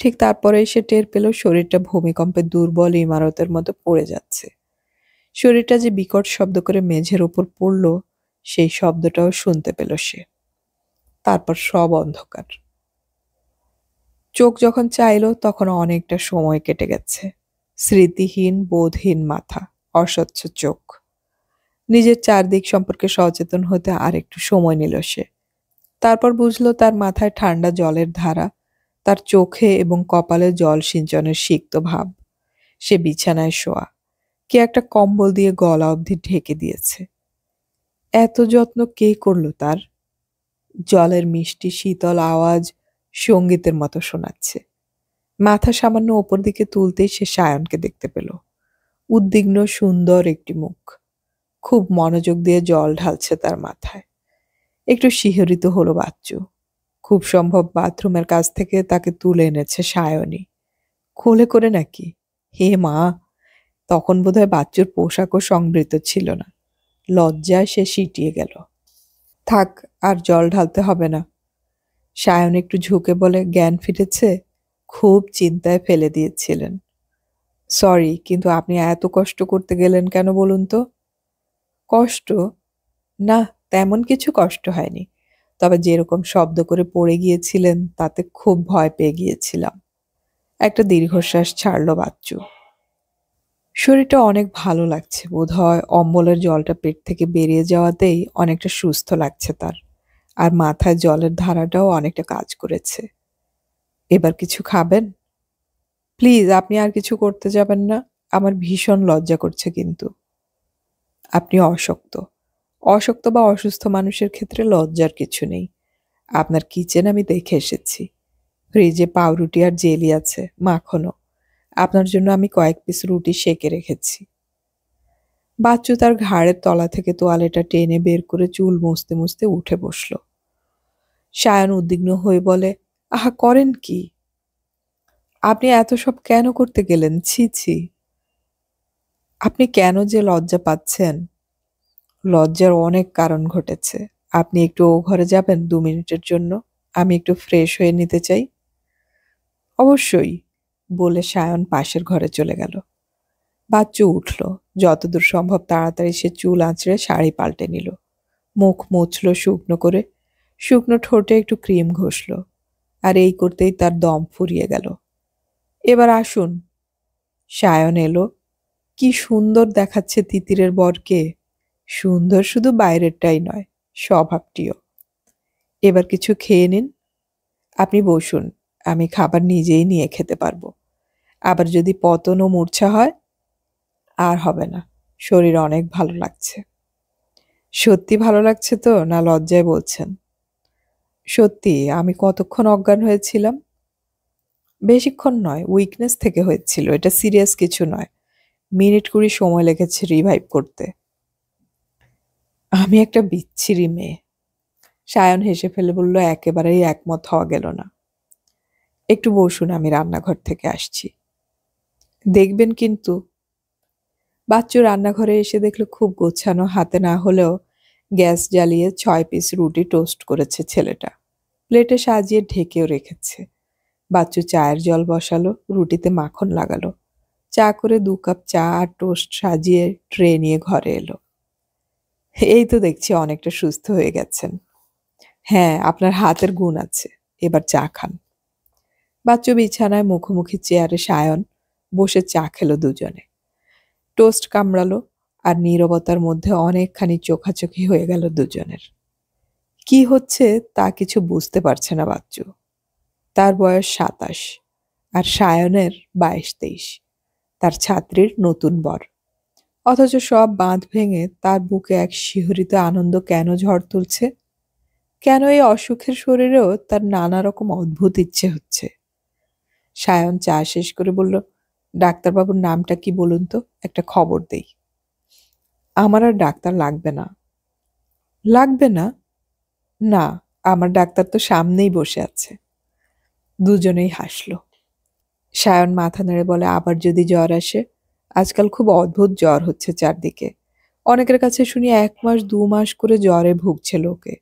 ঠিক তারপরেই সে টের পেল শরীরটা ভূমিকম্পে দুর্বল ইমারতের মতো পড়ে যাচ্ছে। শরীরটা যে বিকট শব্দ করে মেঝের ওপর পড়ল, সেই শব্দটাও শুনতে পেল সে। তারপর সব অন্ধকার। চোখ যখন চাইল তখন অনেকটা সময় কেটে গেছে। স্মৃতিহীন, বোধহীন মাথা, অস্বচ্ছ চোখ। নিজের চারদিক সম্পর্কে সচেতন হতে আর একটু সময় নিল সে। তারপর বুঝলো তার মাথায় ঠান্ডা জলের ধারা, তার চোখে এবং কপালে জল সিঞ্চনের সিক্ত ভাব। সে বিছানায় শোয়া, কে একটা কম্বল দিয়ে গলা অবধি ঢেকে দিয়েছে। এত যত্ন কে করলো তার? জলের মিষ্টি শীতল আওয়াজ সঙ্গীতের মতো শোনাচ্ছে। মাথা সামান্য ওপর দিকে তুলতেই সে সায়নকে দেখতে পেল। উদ্বিগ্ন সুন্দর একটি মুখ, খুব মনোযোগ দিয়ে জল ঢালছে তার মাথায়। একটু শিহরিত হলো বাচ্চু। খুব সম্ভব বাথরুমের কাছ থেকে তাকে তুলে এনেছে সায়নী। কোলে করে নাকি? হে মা! তখন বোধহয় বাচ্চুর পোশাকও সংবৃত ছিল না। লজ্জায় সে সিটিয়ে গেল। থাক, আর জল ঢালতে হবে না। সায়ন একটু ঝুঁকে বলে, জ্ঞান ফিরেছে? খুব চিন্তায় ফেলে দিয়েছিলেন। সরি, কিন্তু আপনি এত কষ্ট করতে গেলেন কেন বলুন তো? কষ্ট? না, তেমন কিছু কষ্ট হয়নি। তবে যেরকম শব্দ করে পড়ে গিয়েছিলেন তাতে খুব ভয় পেয়ে গিয়েছিলাম। একটা দীর্ঘশ্বাস ছাড়ল বাচ্চু। শরীরটা অনেক ভালো লাগছে, বোধহয় অম্বলের জলটা পেট থেকে বেরিয়ে যাওয়াতেই অনেকটা সুস্থ লাগছে তার। আর মাথায় জলের ধারাটাও অনেকটা কাজ করেছে। এবার কিছু খাবেন? প্লিজ, আপনি আর কিছু করতে যাবেন না? আমার ভীষণ লজ্জা করছে কিন্তু। আপনি অশক্ত। অশক্ত বা অসুস্থ মানুষের ক্ষেত্রে লজ্জার কিছু নেই। আপনার কিচেন আমি দেখে এসেছি। ফ্রিজে পাউরুটি আর জেলি আছে, মাখনও। আপনার জন্য আমি কয়েক পিস রুটি সেঁকে রেখেছি। বাচ্চু তার ঘাড়ের তলা থেকে তোয়ালেটা টেনে বের করে চুল মুছতে মুছতে উঠে বসল। সায়ন উদ্বিগ্ন হয়ে বলে, আহা, করেন কি? আপনি এত সব কেন করতে গেলেন? ছি ছি! আপনি কেন যে লজ্জা পাচ্ছেন? লজ্জার অনেক কারণ ঘটেছে। আপনি একটু ও ঘরে যাবেন 2 মিনিটের জন্য? আমি একটু ফ্রেশ হয়ে নিতে চাই। অবশ্যই, বলে সায়ন পাশের ঘরে চলে গেল। বাচ্চু উঠল। যতদূর সম্ভব তাড়াতাড়ি সে চুল আঁচড়ে শাড়ি পাল্টে নিল। মুখ মুছল শুকনো করে। শুকনো ঠোঁটে একটু ক্রিম ঘষল। আর এই করতেই তার দম ফুরিয়ে গেল। এবার আসুন। সায়ন এলো। কি সুন্দর দেখাচ্ছে তিতিরের বরকে। সুন্দর শুধু বাইরেরটাই নয়, স্বভাবটিও। এবার কিছু খেয়ে নিন। আপনি বসুন, আমি খাবার নিজেই নিয়ে খেতে পারবো। আবার যদি পতন ও মূর্ছা হয়? আর হবে না, শরীর অনেক ভালো লাগছে। সত্যি ভালো লাগছে তো, না লজ্জায় বলছেন? সত্যি। আমি কতক্ষণ অজ্ঞান হয়েছিলাম? বেশিক্ষণ নয়, উইকনেস থেকে হয়েছিল। এটা সিরিয়াস কিছু নয়। মিনিট 20 সময় লেগেছে রিভাইভ করতে। আমি একটা বিচ্ছিরি মেয়ে। সায়ন হেসে ফেলে বলল, একেবারেই একমত হওয়া গেল না। একটু বসুন, আমি রান্নাঘর থেকে আসছি। দেখবেন কিন্তু। বাচ্চু রান্নাঘরে এসে দেখলো খুব গোছানো, হাতে না হলেও গ্যাস জ্বালিয়ে 6 পিস রুটি টোস্ট করেছে ছেলেটা। প্লেটে সাজিয়ে ঢেকেও রেখেছে। বাচ্চু চায়ের জল বসালো, রুটিতে মাখন লাগালো। চা করে 2 কাপ চা আর টোস্ট সাজিয়ে ট্রে নিয়ে ঘরে এলো। এই তো দেখছি অনেকটা সুস্থ হয়ে গেছেন। হ্যাঁ, আপনার হাতের গুণ আছে। এবার চা খান। বাচ্চু বিছানায় মুখোমুখি চেয়ারে সায়ন বসে চা খেলো দুজনে। টোস্ট কামড়ালো, আর নীরবতার মধ্যে অনেকখানি চোখাচোখি হয়ে গেল দুজনের। কি হচ্ছে তা কিছু বুঝতে পারছে না বাচ্চু। তার বয়স ২৭ আর সায়নের ২২-২৩, তার ছাত্রীর নতুন বর। অথচ সব বাঁধ ভেঙে তার বুকে এক শিহরিত আনন্দ কেন ঝড় তুলছে? কেন এই অসুখের শরীরেও তার নানা রকম অদ্ভুত ইচ্ছে হচ্ছে? সায়ন চা শেষ করে বলল, ডাক্তারবাবুর নামটা কি বলুন তো, একটা খবর দেই। আমার আর ডাক্তার লাগবে না। লাগবে না? না, আমার ডাক্তার তো সামনেই বসে আছে। দুজনেই হাসল। সায়ন মাথা নেড়ে বলে, আবার যদি জ্বর আসে? আজকাল খুব অদ্ভুত জ্বর হচ্ছে চারদিকে। অনেকের কাছে শুনি ১ মাস ২ মাস করে জ্বরে ভুগছে লোকে।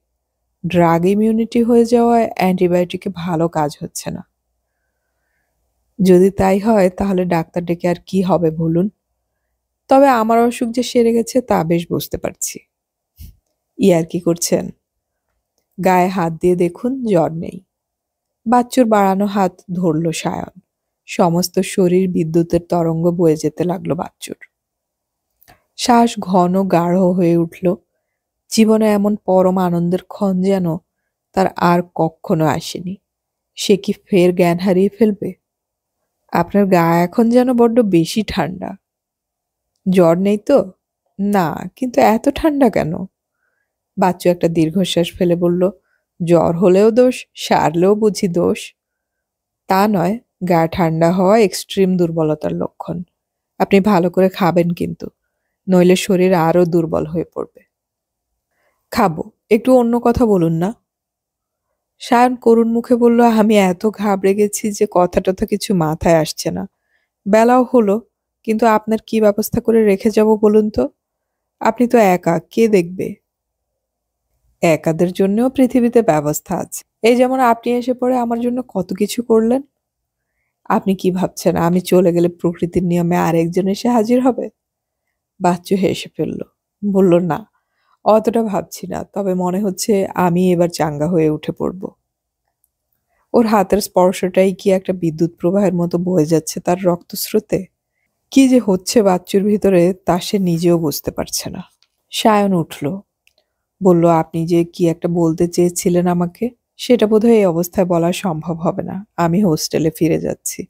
ড্রাগ ইমিউনিটি হয়ে যাওয়ায় অ্যান্টিবায়োটিকে ভালো কাজ হচ্ছে না। যদি তাই হয় তাহলে ডাক্তার ডেকে আর কি হবে বলুন? তবে আমার অসুখ যে সেরে গেছে তা বেশ বুঝতে পারছি। ইয়ার্কি করছেন? গায়ে হাত দিয়ে দেখুন, জ্বর নেই। বাচ্চুর বাড়ানো হাত ধরল সায়ন। সমস্ত শরীর বিদ্যুতের তরঙ্গ বয়ে যেতে লাগলো বাচ্চুর। শ্বাস ঘন গাঢ় হয়ে উঠল। জীবনে এমন পরম আনন্দের ক্ষণ যেন তার আর কখনো আসেনি। সে কি ফের জ্ঞান হারিয়ে ফেলবে? আপনার গা এখন যেন বড্ড বেশি ঠান্ডা। জ্বর নেই তো? না, কিন্তু এত ঠান্ডা কেন? বাচ্চু একটা দীর্ঘশ্বাস ফেলে বলল, জ্বর হলেও দোষ, সারলেও বুঝি দোষ? তা নয়, গা ঠান্ডা হওয়া এক্সট্রিম দুর্বলতার লক্ষণ। আপনি ভালো করে খাবেন কিন্তু, নইলে শরীর আরো দুর্বল হয়ে পড়বে। খাবো, একটু অন্য কথা বলুন না। সায়ন করুণ মুখে বলল, আমি এত ঘাবড়ে গেছি যে কথা টথা কিছু মাথায় আসছে না। বেলাও হলো, কিন্তু আপনার কি ব্যবস্থা করে রেখে যাব বলুন তো? আপনি তো একা, কে দেখবে? একাদের জন্যও পৃথিবীতে ব্যবস্থা আছে। এই যেমন আপনি এসে পড়ে আমার জন্য কত কিছু করলেন। আপনি কি ভাবছেন আমি চলে গেলে প্রকৃতির নিয়মে আরেকজন এসে হাজির হবে? বাচ্চু হেসে ফেলল, বলল, না, অতটা ভাবছি না, তবে মনে হচ্ছে আমি এবার চাঙ্গা হয়ে উঠে পড়ব। ওর হাতের স্পর্শটাই কি একটা বিদ্যুৎ প্রবাহের মতো বয়ে যাচ্ছে তার রক্তস্রোতে। কি যে হচ্ছে বাচ্চুর ভিতরে তা সে নিজেও বুঝতে পারছে না। সায়ন উঠল, বলল, আপনি যে কি একটা বলতে চেয়েছিলেন আমাকে, সেটা বোধহয় এই অবস্থায় বলা সম্ভব হবে না। আমি হোস্টেলে ফিরে যাচ্ছি।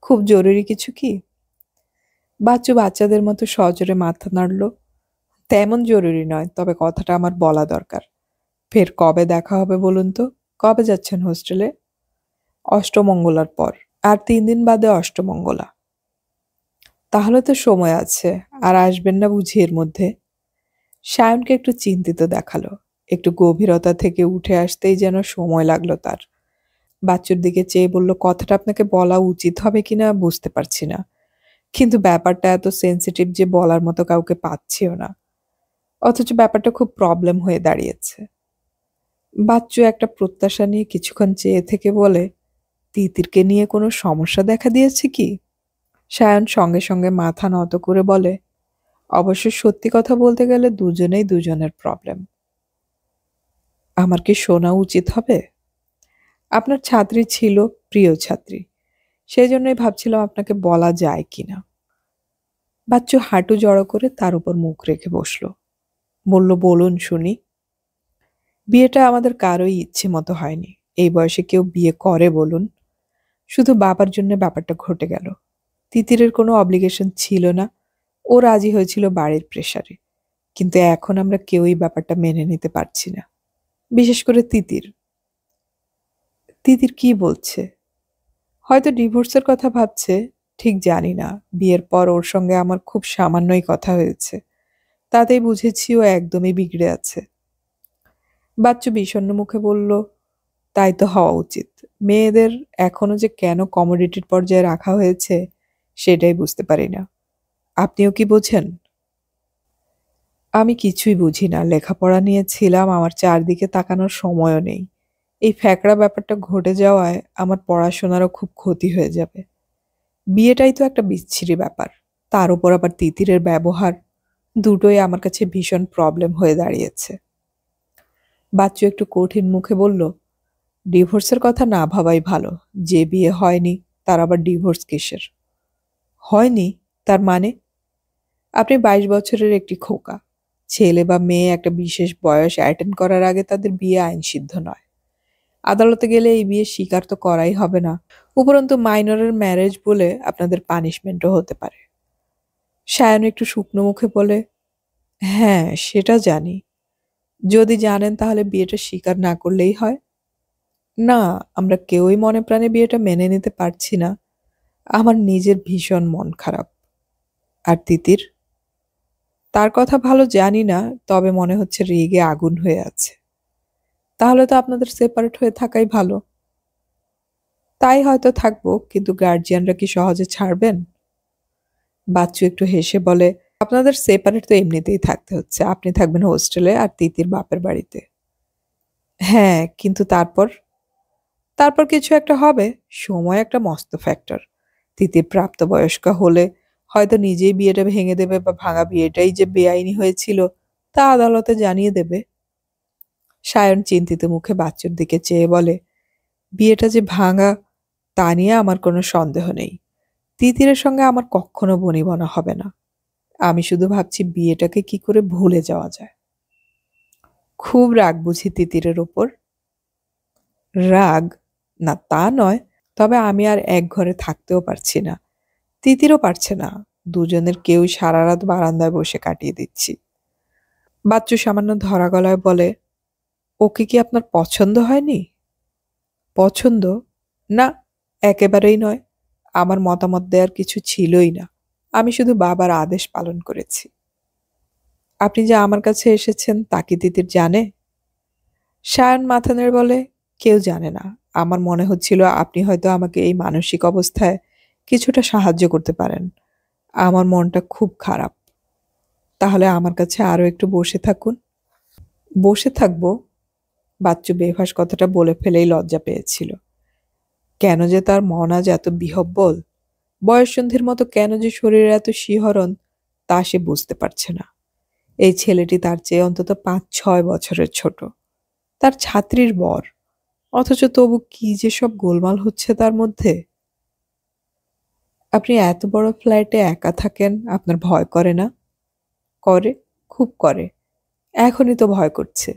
খুব জরুরি কিছু কি? বাচ্চু বাচ্চাদের মতো সজোরে মাথা নাড়ল। তেমন জরুরি নয়, তবে কথাটা আমার বলা দরকার। ফের কবে দেখা হবে বলুন তো? কবে যাচ্ছেন হোস্টেলে? অষ্টমঙ্গলার পর। আর ৩ দিন বাদে অষ্টমঙ্গলা। তাহলে তো সময় আছে। আর আসবেন না বুঝি এর মধ্যে? সায়নকে একটু চিন্তিত দেখালো। একটু গভীরতা থেকে উঠে আসতেই যেন সময় লাগলো তার। বাচ্চুর দিকে চেয়ে বলল, কথাটা আপনাকে বলা উচিত হবে কিনা বুঝতে পারছি না, কিন্তু ব্যাপারটা এত সেন্সিটিভ যে বলার মতো কাউকে পাচ্ছিও না। অথচ ব্যাপারটা খুব প্রবলেম হয়ে দাঁড়িয়েছে। বাচ্চু একটা প্রত্যাশা নিয়ে কিছুক্ষণ চেয়ে থেকে বলে, তিতিরকে নিয়ে কোনো সমস্যা দেখা দিয়েছে কি? সায়ন সঙ্গে সঙ্গে মাথা নত করে বলে, অবশ্য সত্যি কথা বলতে গেলে দুজনেই দুজনের প্রবলেম। আমার কি শোনা উচিত হবে? আপনার ছাত্রী ছিল, প্রিয় ছাত্রী, সেই জন্যই ভাবছিলাম আপনাকে বলা যায় কিনা। বাচ্চু হাঁটু জড়ো করে তার উপর মুখ রেখে বসল। বলল, বলুন শুনি। বিয়েটা আমাদের কারোই ইচ্ছে মতো হয়নি। এই বয়সে কেউ বিয়ে করে বলুন? শুধু বাবার জন্য ব্যাপারটা ঘটে গেল। তিতিরের কোনো অব্লিগেশন ছিল না। ও রাজি হয়েছিল বাড়ির প্রেসারে। কিন্তু এখন আমরা কেউই ব্যাপারটা মেনে নিতে পারছি না, বিশেষ করে তিতির। তিতির কি বলছে? হয়তো ডিভোর্সের কথা ভাবছে, ঠিক জানি না। বিয়ের পর ওর সঙ্গে আমার খুব সামান্যই কথা হয়েছে, তাতেই বুঝেছি ও একদমই বিগড়ে আছে। বাচ্চু বিষণ্ণ মুখে বলল, তাই তো হওয়া উচিত। মেয়েদের এখনো যে কেন কমোডিটির পর্যায়ে রাখা হয়েছে সেটাই বুঝতে পারি না। আপনিও কি বোঝেন? আমি কিছুই বুঝি না। লেখাপড়া নিয়ে ছিলাম, আমার চারদিকে তাকানোর সময়ও নেই। এই ফ্যাকড়া ব্যাপারটা ঘটে যাওয়ায় আমার পড়াশোনারও খুব ক্ষতি হয়ে যাবে। বিয়েটাই তো একটা বিচ্ছিরি ব্যাপার, তার উপর আবার তিতিরের ব্যবহার, দুটোই আমার কাছে ভীষণ প্রবলেম হয়ে দাঁড়িয়েছে। বাচ্চু একটু কঠিন মুখে বলল, ডিভোর্সের কথা না ভাবাই ভালো। যে বিয়ে হয়নি তার আবার ডিভোর্স কিসের? হয়নি তার মানে? আপনি ২২ বছরের একটি খোকা। ছেলে বা মেয়ে একটা বিশেষ বয়স অ্যাটেন্ড করার আগে তাদের বিয়ে আইনসিদ্ধ নয়। আদালতে গেলে এই বিয়ে স্বীকার তো করাই হবে না। উপরন্তু মাইনরের ম্যারেজ বলে আপনাদের পানিশমেন্টও হতে পারে। সায়ন একটু শুকনো মুখে বলে, হ্যাঁ সেটা জানি। যদি জানেন তাহলে বিয়েটা স্বীকার না করলেই হয়। না, আমরা কেউই মনে প্রাণে বিয়েটা মেনে নিতে পারছি না। আমার নিজের ভীষণ মন খারাপ। আর তিতির? তার কথা ভালো জানি না, তবে মনে হচ্ছে রেগে আগুন হয়ে আছে। তাহলে তো আপনাদের সেপারেট হয়ে থাকাই ভালো। তাই হয়তো থাকবো, কিন্তু গার্জিয়ানরা কি সহজে ছাড়বেন? বাচ্চু একটু হেসে বলে, আপনাদের সেপারেট তো এমনিতেই থাকতে হচ্ছে। আপনি থাকবেন হোস্টেলে আর তিতির বাপের বাড়িতে। হ্যাঁ, কিন্তু তারপর? তারপর কিছু একটা হবে। সময় একটা মস্ত ফ্যাক্টর। তিতির প্রাপ্তবয়স্কা হলে হয়তো নিজেই বিয়েটা ভেঙে দেবে, বা ভাঙা বিয়েটাই যে বেআইনি হয়েছিল তা আদালতে জানিয়ে দেবে। সায়ন চিন্তিত মুখে বাচ্চুর দিকে চেয়ে বলে, বিয়েটা যে ভাঙা তা নিয়ে আমার কোনো সন্দেহ নেই। তিতিরের সঙ্গে আমার কখনো বনিবনা হবে না। আমি শুধু ভাবছি বিয়েটাকে কি করে ভুলে যাওয়া যায়। খুব রাগ বুঝি তিতিরের ওপর? রাগ? না তা নয়, তবে আমি আর এক ঘরে থাকতেও পারছি না, তিতিরও পারছে না। দুজনের কেউই সারা রাত বারান্দায় বসে কাটিয়ে দিচ্ছি। বাচ্চু সামান্য ধরা গলায় বলে, ওকে কি আপনার পছন্দ হয়নি? পছন্দ? না, একেবারেই নয়। আমার মতামত দেওয়ার কিছু ছিলই না। আমি শুধু বাবার আদেশ পালন করেছি। আপনি যে আমার কাছে এসেছেন তা কি তিতির জানে? সায়ন মাথা নেড়ে বলে, কেউ জানে না। আমার মনে হচ্ছিল আপনি হয়তো আমাকে এই মানসিক অবস্থায় কিছুটা সাহায্য করতে পারেন। আমার মনটা খুব খারাপ। তাহলে আমার কাছে আরো একটু বসে থাকুন। বসে থাকবো? বাচ্চু বেফাঁস কথাটা বলে ফেলেই লজ্জা পেয়েছিল। কেন যে তার মন আজ এত বিহ্বল, বয়ঃসন্ধির মতো কেন যে শরীরে এত শিহরণ, তা সে বুঝতে পারছে না। এই ছেলেটি তার চেয়ে অন্তত ৫-৬ বছরের ছোট, তার ছাত্রীর বর, অথচ তবু কি যে সব গোলমাল হচ্ছে তার মধ্যে। আপনি এত বড় ফ্ল্যাটে একা থাকেন, আপনার ভয় করে না? করে, খুব করে। এখনই তো ভয় করছে।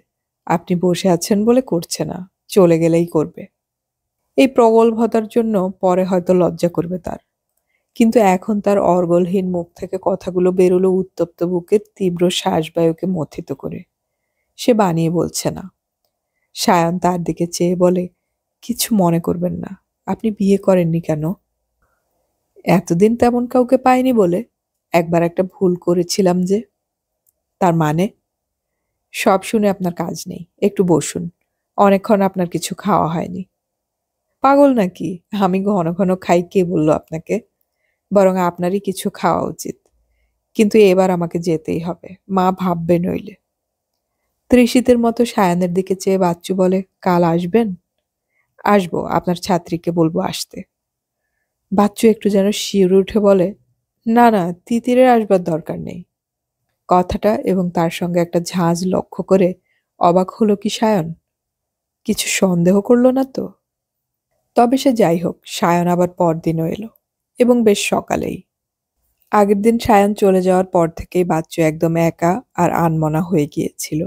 আপনি বসে আছেন বলে করছে না, চলে গেলেই করবে। এই প্রগল্ভতার জন্য পরে হয়তো লজ্জা করবে তার, কিন্তু এখন তার অর্গলহীন মুখ থেকে কথাগুলো বেরোলো উত্তপ্ত বুকের তীব্র শ্বাসবায়ুকে মথিত করে। সে বানিয়ে বলছে না। সায়ন তার দিকে চেয়ে বলে, কিছু মনে করবেন না। আপনি বিয়ে করেননি কেন? এতদিন তেমন কাউকে পাইনি বলে। একবার একটা ভুল করেছিলাম যে। তার মানে? সব শুনে আপনার কাজ নেই, একটু বসুন। অনেকক্ষণ আপনার কিছু খাওয়া হয়নি। পাগল নাকি? আমি ঘন ঘন খাই কে বললো আপনাকে? বরং আপনারই কিছু খাওয়া উচিত। কিন্তু এবার আমাকে যেতেই হবে, মা ভাববে নইলে। তৃষিতের মতো সায়ানের দিকে চেয়ে বাচ্চু বলে, কাল আসবেন? আসবো, আপনার ছাত্রীকে বলবো আসতে। বাচ্চু একটু যেন শিউরে উঠে বলে, না না, তিতিরের আসবার দরকার নেই। কথাটা এবং তার সঙ্গে একটা ঝাঁজ লক্ষ্য করে অবাক হলো কি সায়ন? কিছু সন্দেহ করলো না তো? তবে সে যাই হোক, সায়ন আবার পরদিনও এলো, এবং বেশ সকালেই। আগের দিন সায়ন চলে যাওয়ার পর থেকেই বাচ্চু একদম একা আর আনমনা হয়ে গিয়েছিল।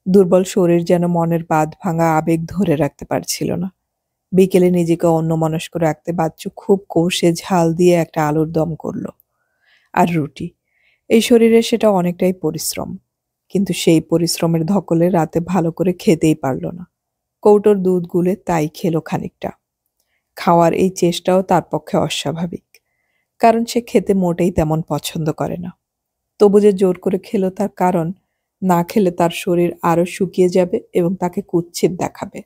দুর্বল শরীর যেন মনের বাঁধ ভাঙা আবেগ ধরে রাখতে পারছিল না। বিকেলে নিজেকে অন্যমনস্ক রাখতে বাচ্চু খুব কষে ঝাল দিয়ে একটা আলুর দম করলো, আর রুটি। এই শরীরে সেটা অনেকটাই পরিশ্রম, কিন্তু সেই পরিশ্রমের ধকলে রাতে ভালো করে খেতেই পারল না। কৌটোর দুধ গুলে তাই খেলো খানিকটা। খাওয়ার এই চেষ্টাও তার পক্ষে অস্বাভাবিক, কারণ সে খেতে মোটেই তেমন পছন্দ করে না। তবু যে জোর করে খেলো তার কারণ, না খেলে তার শরীর আরো শুকিয়ে যাবে এবং তাকে কুৎসিত দেখাবে।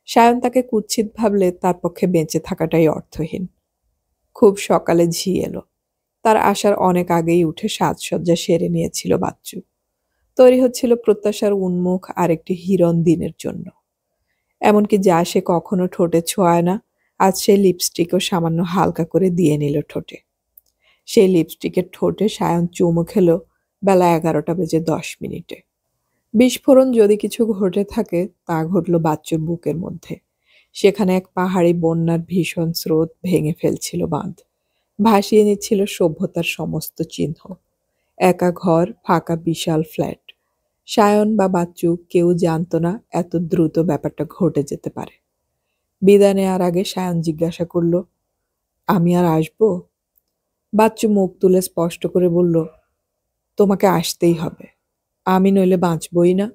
সায়ন তাকে কুৎসিত ভাবলে তার পক্ষে বেঁচে থাকাটাই অর্থহীন। খুব সকালে ঝি এলো। তার আসার অনেক আগেই উঠে সাজসজ্জা সেরে নিয়েছিল বাচ্চু। তৈরি হচ্ছিল প্রত্যাশার উন্মুখ আরেকটি হিরণ দিনের জন্য। এমনকি যা সে কখনো ঠোঁটে ছোঁয়ায় না, আজ সেই লিপস্টিকও সামান্য হালকা করে দিয়ে নিল ঠোঁটে। সেই লিপস্টিকের ঠোঁটে সায়ন চুমু খেলো বেলা 11টা বেজে 10 মিনিটে। বিস্ফোরণ যদি কিছু ঘটে থাকে, তা ঘটল বাচ্চুর বুকের মধ্যে। সেখানে এক পাহাড়ি বন্যার ভীষণ স্রোত ভেঙে ফেলছিল বাঁধ, ভাসিয়ে নিচ্ছিল সভ্যতার সমস্ত চিহ্ন। একা ঘর, ফাঁকা বিশাল ফ্ল্যাট, সায়ন বা বাচ্চু কেউ জানতো না এত দ্রুত ব্যাপারটা ঘটে যেতে পারে। বিদায় নেওয়ার আগে সায়ন জিজ্ঞাসা করল, আমি আর আসবো? বাচ্চু মুখ তুলে স্পষ্ট করে বলল, তোমাকে আসতেই হবে, আমি নইলে বাঁচবই না।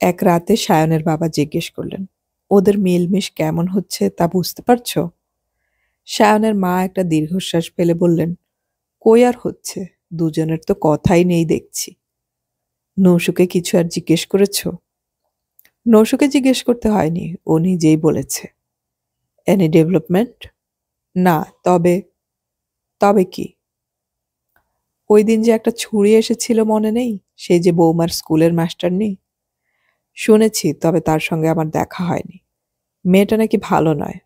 এক রাতে সায়নের বাবা জিজ্ঞেস করলেন, ওদের মিলমিশ কেমন হচ্ছে তা বুঝতে পারছো? সায়নের মা একটা দীর্ঘশ্বাস ফেলে বললেন, কই আর হচ্ছে, দুজনের তো কথাই নেই দেখছি। নৌশুকে কিছু আর জিজ্ঞেস করেছ? নৌশুকে জিজ্ঞেস করতে হয়নি, ও নিজেই বলেছে। Any development? না, তবে তবে কি? ওই দিন যে একটা ছুরি এসেছিল মনে নেই, সেই যে বৌমার স্কুলের মাস্টার নেই? শুনেছি, তবে তার সঙ্গে আমার দেখা হয়নি। মেয়েটা নাকি ভালো নয়।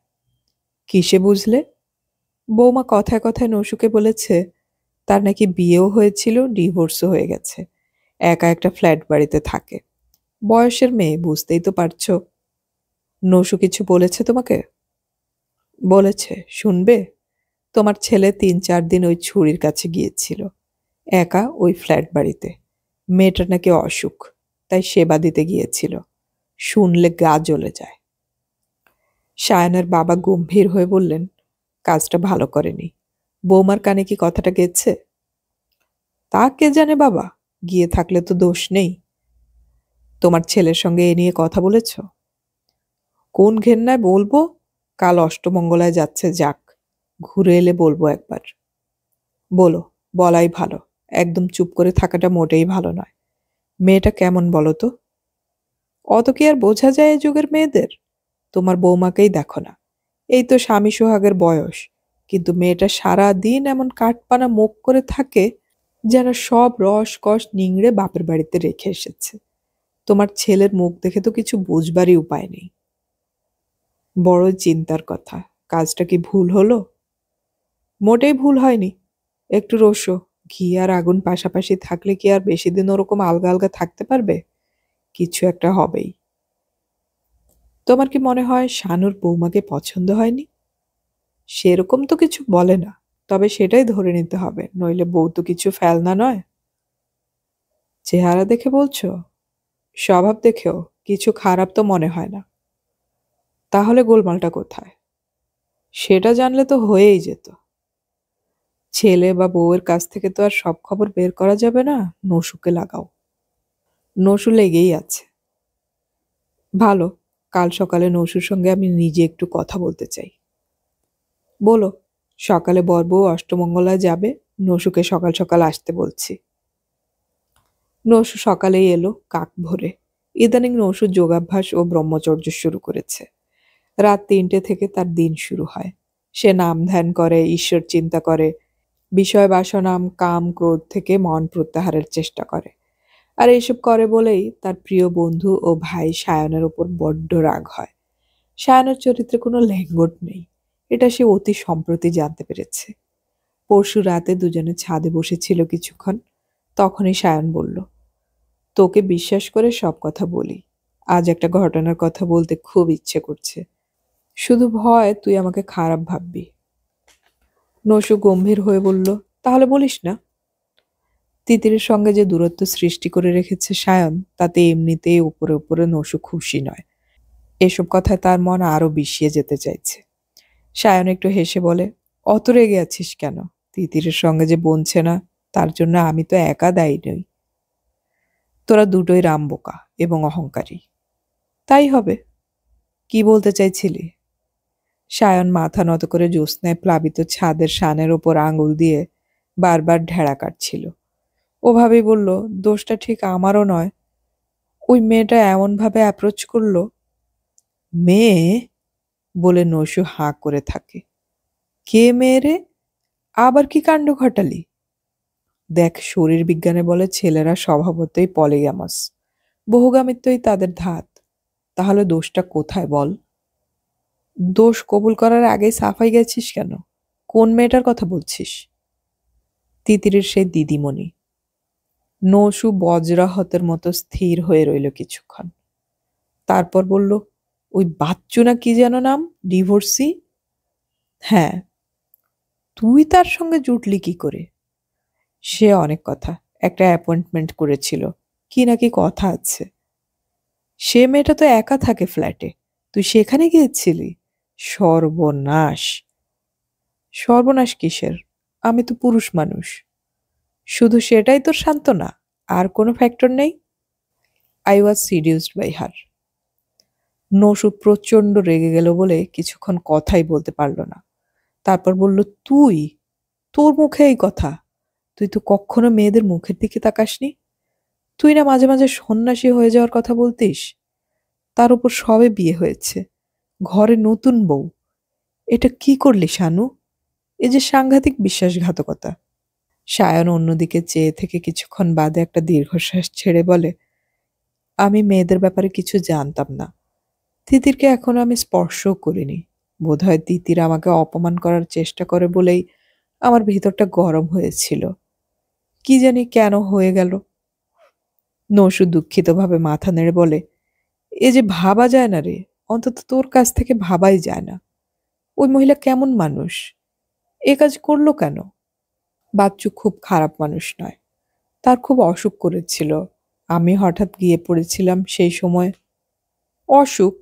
কিসে বুঝলে? বৌমা কথায় কথায় নৌশুকে বলেছে তার নাকি বিয়েও হয়েছিল, ডিভোর্সও হয়ে গেছে, একা একটা ফ্ল্যাট বাড়িতে থাকে। বয়সের মেয়ে, বুঝতেই তো পারছো। নৌশু কিছু বলেছে তোমাকে? বলেছে, শুনবে? তোমার ছেলে 3-4 দিন ওই ছুরির কাছে গিয়েছিল, একা ওই ফ্ল্যাট বাড়িতে। মেয়েটার নাকি অসুখ, তাই সেবা দিতে গিয়েছিল। শুনলে গা জ্বলে যায়। সায়নের বাবা গম্ভীর হয়ে বললেন, কাজটা ভালো করেনি। বৌমার কানে কি কথাটা গেছে? তা কে জানে বাবা, গিয়ে থাকলে তো দোষ নেই। তোমার ছেলের সঙ্গে এ নিয়ে কথা বলেছ? কোন ঘেন্নায় বলবো? কাল অষ্টমঙ্গলায় যাচ্ছে, যাক, ঘুরে এলে বলবো একবার। বলো, বলাই ভালো। একদম চুপ করে থাকাটা মোটেই ভালো নয়। মেয়েটা কেমন বলো তো? অত কি আর বোঝা যায় এই যুগের মেয়েদের? তোমার বৌমাকেই দেখো না, এই তো স্বামী সোহাগের বয়স, কিন্তু মেয়েটা সারা দিন এমন কাঠপানা মুখ করে থাকে যেন সব রস কস নিংড়ে বাপের বাড়িতে রেখে এসেছে। তোমার ছেলের মুখ দেখে তো কিছু বুঝবারই উপায় নেই। বড়ই চিন্তার কথা। কাজটা কি ভুল হলো? মোটেই ভুল হয়নি। একটু রসো, ঘি আর আগুন পাশাপাশি থাকলে কি আর বেশি দিন ওরকম আলগা আলগা থাকতে পারবে? কিছু একটা হবেই। তোমার কি মনে হয় শানুর বৌমাকে পছন্দ হয়নি? সেরকম তো কিছু বলে না, তবে সেটাই ধরে নিতে হবে, নইলে বউ তো কিছু ফেলনা নয়। চেহারা দেখে বলছো? স্বভাব দেখেও কিছু খারাপ তো মনে হয় না। তাহলে গোলমালটা কোথায়? সেটা জানলে তো হয়েই যেত। ছেলে বা বউয়ের কাছ থেকে তো আর সব খবর বের করা যাবে না। নসুকে লাগাও। নসু লেগেই আছে। ভালো, কাল সকালে নসুর সঙ্গে আমি নিজে একটু কথা বলতে চাই। বলো, সকালে বরবউ অষ্টমঙ্গলায় যাবে, নসুকে সকাল সকাল আসতে বলছি। নসু সকালেই এলো, কাক ভোরে। ইদানিং নসু যোগাভ্যাস ও ব্রহ্মচর্য শুরু করেছে। রাত 3টে থেকে তার দিন শুরু হয়। সে নাম ধ্যান করে, ঈশ্বর চিন্তা করে, বিষয় বাসনাম কাম ক্রোধ থেকে মন প্রত্যাহারের চেষ্টা করে। আর এইসব করে বলেই তার প্রিয় বন্ধু ও ভাই সায়নের ওপর বড্ড রাগ হয়। সায়নের চরিত্রে কোনো লেঙ্গট নেই, এটা সে অতি সম্প্রতি জানতে পেরেছে। পরশু রাতে দুজনে ছাদে বসেছিল কিছুক্ষণ, তখনই সায়ন বলল, তোকে বিশ্বাস করে সব কথা বলি। আজ একটা ঘটনার কথা বলতে খুব ইচ্ছে করছে। শুধু ভয় তুই আমাকে খারাপ ভাববি। নসু গম্ভীর হয়ে বলল, তাহলে বলিস না। তিতিরের সঙ্গে যে দূরত্ব সৃষ্টি করে রেখেছে সায়ন, তাতে এমনিতেই উপরে উপরে নসু খুশি নয়। এসব কথায় তার মন আরো বিষিয়ে যেতে চাইছে। সায়ন একটু হেসে বলে, অত রেগে আছিস কেন? তিতিরের সঙ্গে যে বনছে না, তার জন্য আমি তো একা দায়ী নই। তোরা দুটোই রামবোকা এবং অহংকারী। তাই হবে। কি বলতে চাইছিলি? সায়ন মাথা নত করে জ্যোৎস্নায় প্লাবিত ছাদের শানের ওপর আঙুল দিয়ে বারবার ঢেড়া কাটছিল। ওভাবেই বলল, দোষটা ঠিক আমারও নয়। ওই মেয়েটা এমনভাবে অ্যাপ্রোচ করলো। মেয়ে? বলে নসু হাঁ করে থাকে। কে মেয়ে রে? আবার কি কাণ্ড ঘটালি? দেখ, শরীর বিজ্ঞানে বলে ছেলেরা স্বভাবতই পলিগ্যামাস, বহুগামিত্বই তাদের ধাত। তাহলে দোষটা কোথায় বল? দোষ কবুল করার আগেই সাফাই গেছিস কেন? কোন মেয়েটার কথা বলছিস? তিতিরের সেই দিদিমণি। নসু বজ্রাহতের মতো স্থির হয়ে রইল কিছুক্ষণ। তারপর বলল, ওই বাচ্চু না কি যেন নাম, ডিভোর্সি? হ্যাঁ। তুই তার সঙ্গে জুটলি কি করে? সে অনেক কথা, একটা অ্যাপয়েন্টমেন্ট করেছিল, কি নাকি কথা আছে। সে মেয়েটা তো একা থাকে ফ্ল্যাটে, তুই সেখানে গিয়েছিলি? সর্বনাশ! সর্বনাশ কিসের? আমি তো পুরুষ মানুষ। শুধু সেটাই তোর সান্ত্বনা? আর কোনো ফ্যাক্টর নেই? I was seduced by her. Nasu প্রচণ্ড রেগে গেল বলে কিছুক্ষণ কথাই বলতে পারল না। তারপর বলল, তুই? তোর মুখে এই কথা? তুই তো কখনো মেয়েদের মুখের দিকে তাকাসনি। তুই না মাঝে মাঝে সন্ন্যাসী হয়ে যাওয়ার কথা বলতিস। তার উপর সবে বিয়ে হয়েছে, ঘরে নতুন বউ। এটা কি করলি শানু? এ যে সাংঘাতিক বিশ্বাসঘাতকতা। সায়ন অন্যদিকে চেয়ে থেকে কিছুক্ষণ বাদে একটা দীর্ঘশ্বাস ছেড়ে বলে, আমি মেয়েদের ব্যাপারে কিছু জানতাম না। তিতিরকে এখনো আমি স্পর্শও করিনি। বোধহয় তিতির আমাকে অপমান করার চেষ্টা করে বলেই আমার ভিতরটা গরম হয়েছিল। কি জানি কেন হয়ে গেল। নসু দুঃখিতভাবে মাথা নেড়ে বলে, এ যে ভাবা যায় না রে, অন্তত তোর কাছ থেকে ভাবাই যায় না। ওই মহিলা কেমন মানুষ? এ কাজ করলো কেন? বাচ্চু খুব খারাপ মানুষ নয়, তার খুব অসুখ করেছিল। আমি হঠাৎ গিয়ে পড়েছিলাম সেই সময়। অসুখ?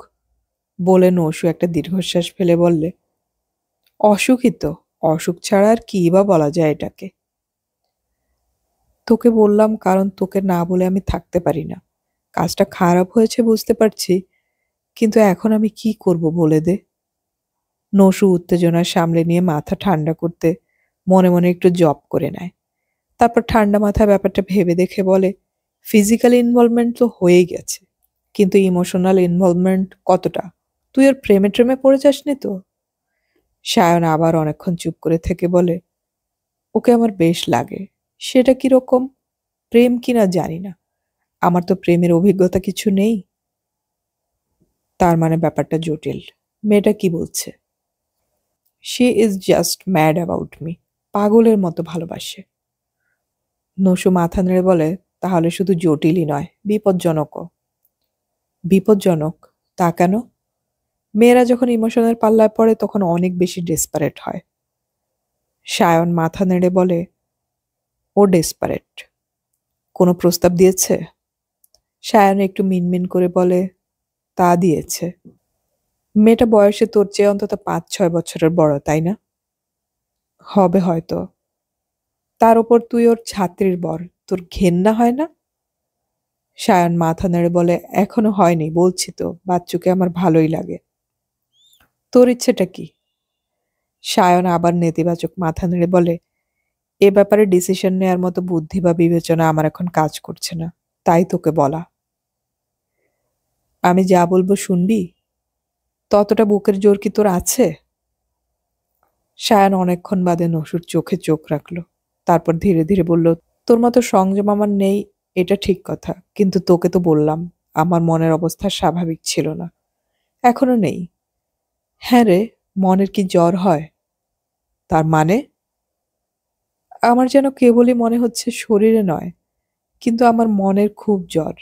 বলে নসু একটা দীর্ঘশ্বাস ফেলে বললে, অসুখই তো। অসুখ ছাড়া আর কি বা বলা যায় এটাকে? তোকে বললাম কারণ তোকে না বলে আমি থাকতে পারি না। কাজটা খারাপ হয়েছে বুঝতে পারছি, কিন্তু এখন আমি কি করব বলে দে। নসু উত্তেজনা সামলে নিয়ে মাথা ঠান্ডা করতে মনে মনে একটু জপ করে নেয়। তারপর ঠান্ডা মাথায় ব্যাপারটা ভেবে দেখে বলে, ফিজিক্যাল ইনভলভমেন্ট তো হয়েই গেছে, কিন্তু ইমোশনাল ইনভলভমেন্ট কতটা? তুই ওর প্রেমে ট্রেমে পড়ে যাসনি তো? সায়ন আবার অনেকক্ষণ চুপ করে থেকে বলে, ওকে আমার বেশ লাগে। সেটা কিরকম? প্রেম কিনা জানি না, আমার তো প্রেমের অভিজ্ঞতা কিছু নেই। তার মানে ব্যাপারটা জটিল। মেয়েটা কি বলছে? She is just mad about me. পাগলের মতো ভালোবাসে। নসু মাথা নেড়ে বলে, তাহলে শুধু জটিলই নয়, বিপজ্জনকও। বিপজ্জনক? তা কেন? মেয়েরা যখন ইমোশনের পাল্লায় পড়ে তখন অনেক বেশি ডেসপারেট হয়। সায়ন মাথা নেড়ে বলে, ও ডেসপারেট? কোনো প্রস্তাব দিয়েছে? সায়ন একটু মিনমিন করে বলে, তা দিয়েছে। মেয়েটা বয়সে তোর চেয়ে অন্তত 5-6 বছরের বড়, তাই না? হবে হয়তো। তার উপর তুই ওর ছাত্রীর বর, তোর ঘেন্না হয় না? সায়ন মাথা নেড়ে বলে, এখনো হয়নি, বলছি তো, বাচ্চুকে আমার ভালোই লাগে। তোর ইচ্ছেটা কি? সায়ন আবার নেতিবাচক মাথা নেড়ে বলে, এ ব্যাপারে ডিসিশন নেওয়ার মতো বুদ্ধি বা বিবেচনা আমার এখন কাজ করছে না, তাই তোকে বলা। আমি যা বলবো শুনবি? ততটা বুকের জোর কি তোর আছে? সায়ন অনেকক্ষণ বাদে নসুর চোখে চোখ রাখলো। তারপর ধীরে ধীরে বলল, তোর মতো সংযম আমার নেই, এটা ঠিক কথা, কিন্তু তোকে তো বললাম আমার মনের অবস্থা স্বাভাবিক ছিল না। এখনো নেই। হ্যাঁ রে, মনের কি জ্বর হয়? তার মানে? আমার যেন কেবলই মনে হচ্ছে শরীরে নয়, কিন্তু আমার মনের খুব জ্বর।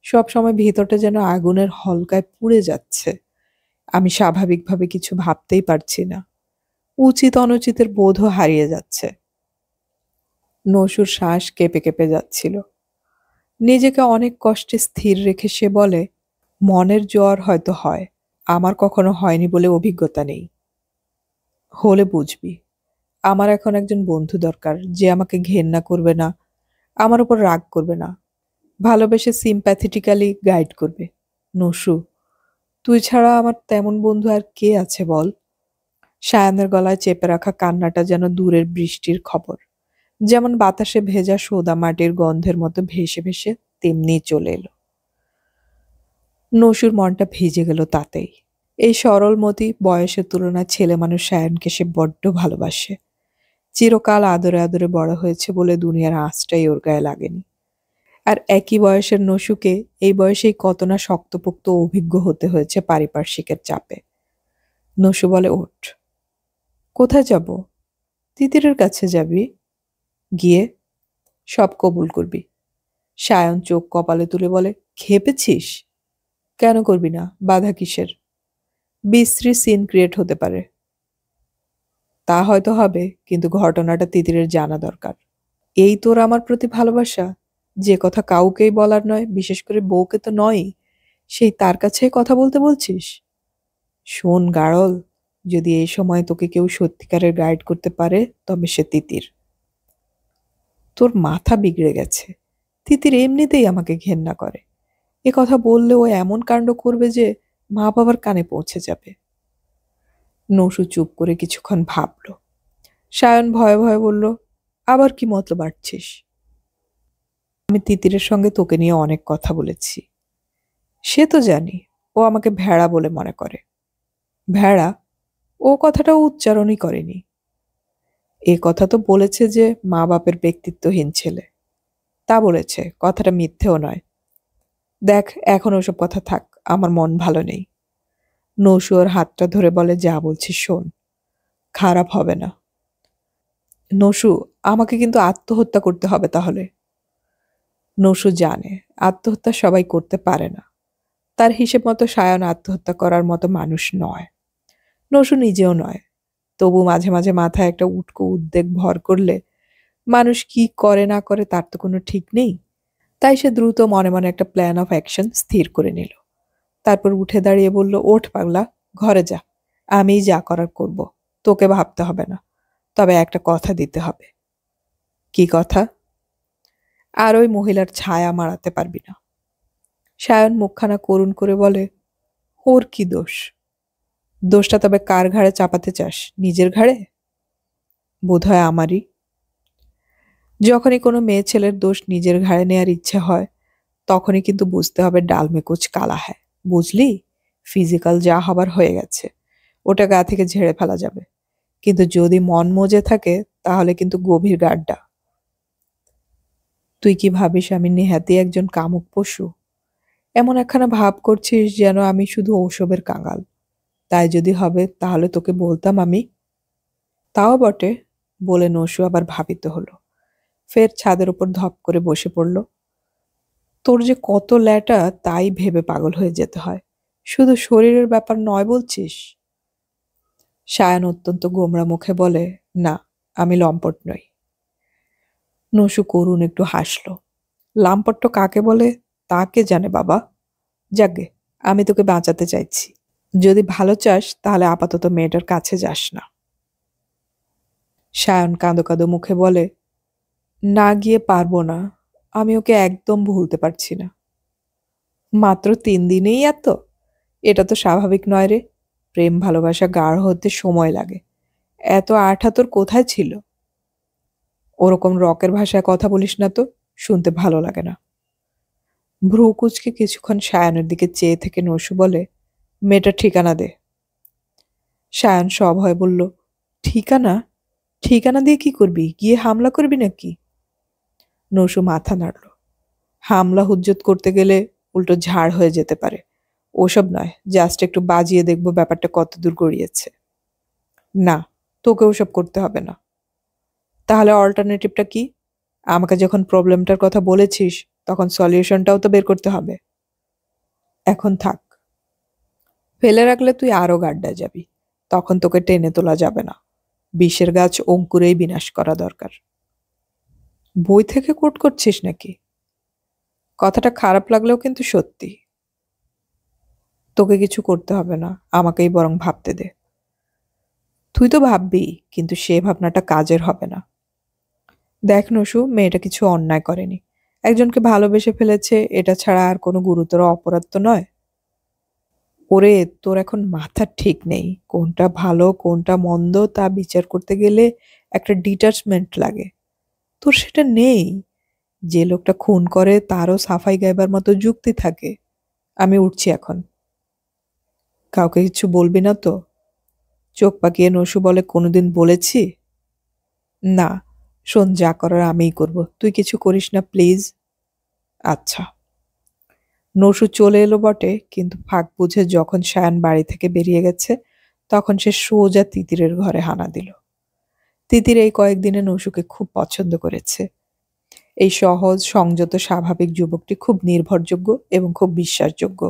সব সময় ভিতরটা যেন আগুনের হলকায় পুড়ে যাচ্ছে। আমি স্বাভাবিকভাবে কিছু ভাবতেই পারছি না। উচিত অনুচিতের বোধও হারিয়ে যাচ্ছে। নসুর শ্বাস কেঁপে কেঁপে যাচ্ছিল। নিজেকে অনেক কষ্টে স্থির রেখে সে বলে, মনের জ্বর হয়তো হয়, আমার কখনো হয়নি বলে অভিজ্ঞতা নেই। হলে বুঝবি। আমার এখন একজন বন্ধু দরকার, যে আমাকে ঘেন্না করবে না, আমার উপর রাগ করবে না, ভালোবেসে সিম্প্যাথেটিক্যালি গাইড করবে। নসু, তুই ছাড়া আমার তেমন বন্ধু আর কে আছে বল? সায়ানের গলায় চেপে রাখা কান্নাটা যেন দূরের বৃষ্টির খবর, যেমন বাতাসে ভেজা সোদা মাটির গন্ধের মতো ভেসে ভেসে তেমনি চলে এলো। নসুর মনটা ভিজে গেল তাতেই। এই সরলমতি বয়সের তুলনায় ছেলে মানুষ সায়নকে সে বড্ড ভালোবাসে। চিরকাল আদরে আদরে বড় হয়েছে বলে দুনিয়ার আঁচটাই ওর গায়ে লাগেনি। আর একই বয়সের নসুকে এই বয়সেই কত না শক্তপোক্ত অভিজ্ঞ হতে হয়েছে পারিপার্শ্বিকের চাপে। নসু বলে, ওঠ। কোথায় যাব? তিতিরের কাছে যাবি। গিয়ে সব কবুল করবি। সায়ন চোখ কপালে তুলে বলে, খেপেছিস? কেন করবি না? বাধা কিসের? বিশ্রী সিন ক্রিয়েট হতে পারে। তা হয়তো হবে, কিন্তু ঘটনাটা তিতিরের জানা দরকার। এই তোর আমার প্রতি ভালোবাসা? যে কথা কাউকেই বলার নয়, বিশেষ করে বউকে তো নয়ই, সেই তার কাছে কথা বলতে বলছিস? শোন গাড়ল, যদি এই সময় তোকে কেউ সত্যিকারের গাইড করতে পারে তবে সে তিতির। তোর মাথা বিগড়ে গেছে। তিতির এমনিতেই আমাকে ঘেন্না করে। এ কথা বললে ও এমন কাণ্ড করবে যে মা বাবার কানে পৌঁছে যাবে। নসু চুপ করে কিছুক্ষণ ভাবল। সায়ন ভয়ে ভয়ে বলল, আবার কি মতলব আঁটছিস? আমি তিতিরের সঙ্গে তোকে নিয়ে অনেক কথা বলেছি। সে তো জানি, ও আমাকে ভেড়া বলে মনে করে। ভেড়া? ও কথাটা উচ্চারণই করেনি। এ কথা তো বলেছে যে মা বাপের ব্যক্তিত্বহীন ছেলে। তা বলেছে, কথাটা মিথ্যেও নয়। দেখ, এখন ওসব কথা থাক, আমার মন ভালো নেই। নসু ওর হাতটা ধরে বলে, যা বলছিস শোন, খারাপ হবে না। নসু, আমাকে কিন্তু আত্মহত্যা করতে হবে তাহলে। নসু জানে আত্মহত্যা সবাই করতে পারে না। তার হিসেব মতো সায়ন আত্মহত্যা করার মতো মানুষ নয়। নসু নিজেও নয়। তবু মাঝে মাঝে মাথায় একটা উটকো উদ্বেগ ভর করলে মানুষ কি করে না করে তার তো কোনো ঠিক নেই। তাই সে দ্রুত মনে মনে একটা প্ল্যান অফ অ্যাকশন স্থির করে নিল। তারপর উঠে দাঁড়িয়ে বলল, ওঠ পাগলা, ঘরে যা। আমিই যা করার করব, তোকে ভাবতে হবে না। তবে একটা কথা দিতে হবে। কি কথা? আর ওই মহিলার ছায়া মারাতে পারবি না। সায়ন মুখখানা করুণ করে বলে, ওর কি দোষ? দোষটা তবে কার ঘাড়ে চাপাতে চাস? নিজের ঘাড়ে? বোধহয় আমারই। যখনই কোনো মেয়ে ছেলের দোষ নিজের ঘাড়ে নেয়ার ইচ্ছে হয়, তখনই কিন্তু বুঝতে হবে ডাল মে কুচ কালা হ্যায়। বুঝলি? ফিজিক্যাল যা হবার হয়ে গেছে, ওটা গা থেকে ঝেড়ে ফেলা যাবে। কিন্তু যদি মন মজে থাকে তাহলে কিন্তু গভীর গাড্ডা। তুই কি ভাবিস আমি নেহাতি একজন কামুক পশু? এমন একখানা ভাব করছিস যেন আমি শুধু ঔষধের কাঙাল। তাই যদি হবে তাহলে তোকে বলতাম আমি। তাও বটে, বলে নসু আবার ভাবিত হলো। ফের ছাদের উপর ধপ করে বসে পড়ল। তোর যে কত ল্যাটা তাই ভেবে পাগল হয়ে যেতে হয়। শুধু শরীরের ব্যাপার নয় বলছিস? সায়ান অত্যন্ত গোমরা মুখে বলে, না, আমি লম্পট নই। নসু করুণ একটু হাসল। লাম্পট্য কাকে বলে তা কে জানে বাবা। যাগে, আমি তোকে বাঁচাতে চাইছি। যদি ভালো চাস তাহলে আপাতত মেয়েটার কাছে যাস না। সায়ন কাঁদো কাঁদো মুখে বলে, না গিয়ে পারবো না। আমি ওকে একদম ভুলতে পারছি না। মাত্র 3 দিনেই এত? এটা তো স্বাভাবিক নয় রে। প্রেম ভালোবাসা গাঢ় হতে সময় লাগে। এত আঠা তোর কোথায় ছিল? ওরকম রকের ভাষায় কথা বলিস না তো, শুনতে ভালো লাগে না। ভ্রু কুচকে কিছুক্ষণ সায়নের দিকে চেয়ে থেকে নসু বলে, মেয়েটার ঠিকানা দে। সায়ন সভয়ে বলল, ঠিকানা? ঠিকানা দিয়ে কি করবি? গিয়ে হামলা করবি নাকি? নসু মাথা নাড়ল। হামলা হুজ্জত করতে গেলে উল্টো ঝাড় হয়ে যেতে পারে। ওসব নয়, জাস্ট একটু বাজিয়ে দেখবো ব্যাপারটা কত দূর গড়িয়েছে। না, তোকে ওসব করতে হবে না। তাহলে অল্টারনেটিভটা কি? আমাকে যখন প্রবলেমটার কথা বলেছিস তখন সলিউশনটাও তো বের করতে হবে। এখন থাক। ফেলে রাখলে তুই আরো গাড্ডায় যাবি। তখন তোকে টেনে তোলা যাবে না। বিষের গাছ অঙ্কুরেই বিনাশ করা দরকার। বই থেকে কোট করছিস নাকি? কথাটা খারাপ লাগলেও কিন্তু সত্যি। তোকে কিছু করতে হবে না, আমাকেই বরং ভাবতে দে। তুই তো ভাববি, কিন্তু সে ভাবনাটা কাজের হবে না। দেখ নসু, মেয়েটা কিছু অন্যায় করেনি। একজনকে ভালোবেসে ফেলেছে, এটা ছাড়া আর কোনো গুরুতর অপরাধ তো নয়। ওরে, তোর এখন মাথা ঠিক নেই। কোনটা ভালো কোনটা মন্দ তা বিচার করতে গেলে একটা ডিটাচমেন্ট লাগে। তোর সেটা নেই। যে লোকটা খুন করে তারও সাফাই গাইবার মতো যুক্তি থাকে। আমি উঠছি এখন। কাউকে কিছু বলবি না তো? চোখ পাকিয়ে নসু বলে, কোনোদিন বলেছি? না। শোন, যা করার আমিই করব, তুই কিছু করিস না প্লিজ। আচ্ছা। নসু চলে এলো বটে, কিন্তু ফাঁক বুঝে যখন সায়ান বাড়ি থেকে বেরিয়ে গেছে তখন সে সোজা তিতিরের ঘরে হানা দিল। তিতির এই কয়েকদিনে নসুকে খুব পছন্দ করেছে। এই সহজ সংযত স্বাভাবিক যুবকটি খুব নির্ভরযোগ্য এবং খুব বিশ্বাসযোগ্য।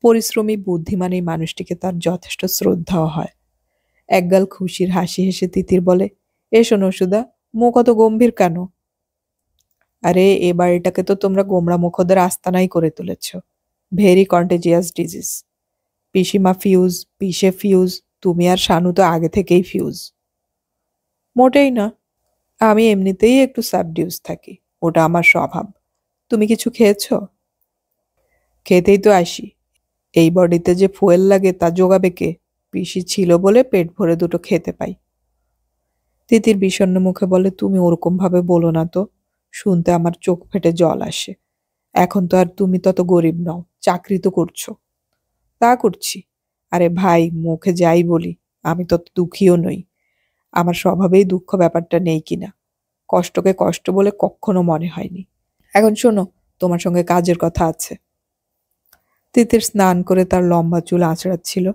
পরিশ্রমী বুদ্ধিমান এই মানুষটিকে তার যথেষ্ট শ্রদ্ধাও হয়। একগাল খুশির হাসি হেসে তিতির বলে, এসো নসুদা, মুখ অত গম্ভীর কেন? আরে এ বাড়িটাকে তো তোমরা গোমড়া মুখদের আস্তানাই করে তুলেছ। Very contagious disease. পিসিমা ফিউজ, পিসে ফিউজ, তুমি আর শানু তো আগে থেকেই ফিউজ। মোটেই না, আমি এমনিতেই একটু সাবডিউস থাকি, ওটা আমার স্বভাব। তুমি কিছু খেয়েছ? খেতেই তো আসি। এই বডিতে যে ফুয়েল লাগে তা জোগাবে কে? পিসি ছিল বলে পেট ভরে দুটো খেতে পাই। তিতির বিষণ্ণ মুখে বলে, তুমি ওরকম ভাবে বলো না তো, শুনতে আমার চোখ ফেটে জল আসে। এখন তো আর তুমি তত গরিব নও, চাকরি তো করছো। তা করছি। আরে ভাই, মুখে যাই বলি, আমি তত দুঃখীও নই। আমার স্বভাবেই দুঃখ ব্যাপারটা নেই কিনা, কষ্টকে কষ্ট বলে কখনো মনে হয়নি। এখন শোনো, তোমার সঙ্গে কাজের কথা আছে। তিতির স্নান করে তার লম্বা চুল আঁচড়াচ্ছিল।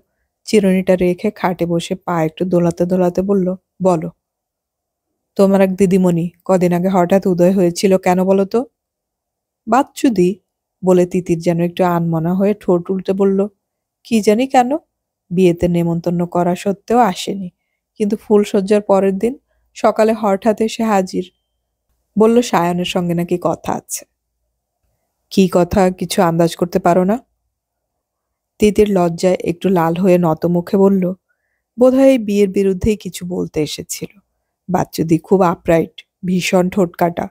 চিরুনিটা রেখে খাটে বসে পা একটু দোলাতে দোলাতে বলল, বলো। তোমার এক দিদিমণি কদিন আগে হঠাৎ উদয় হয়েছিল, কেন বলো তো? বাচ্চুদি, বলে তিতির যেন একটু আনমনা হয়ে ঠোঁট উল্টে বলল, কি জানি কেন। বিয়েতে নেমন্তন্ন করা সত্ত্বেও আসেনি, কিন্তু ফুলশয্যার পরের দিন সকালে হঠাৎ এসে হাজির। বলল সায়নের সঙ্গে নাকি কথা আছে। কি কথা, কিছু আন্দাজ করতে পারো না? তিতির লজ্জায় একটু লাল হয়ে নত মুখে বলল, বোধহয় এই বিয়ের বিরুদ্ধেই কিছু বলতে এসেছিল। বাচ্চুদি খুব আপরাইট, ভীষণ ঠোঁটকাটা।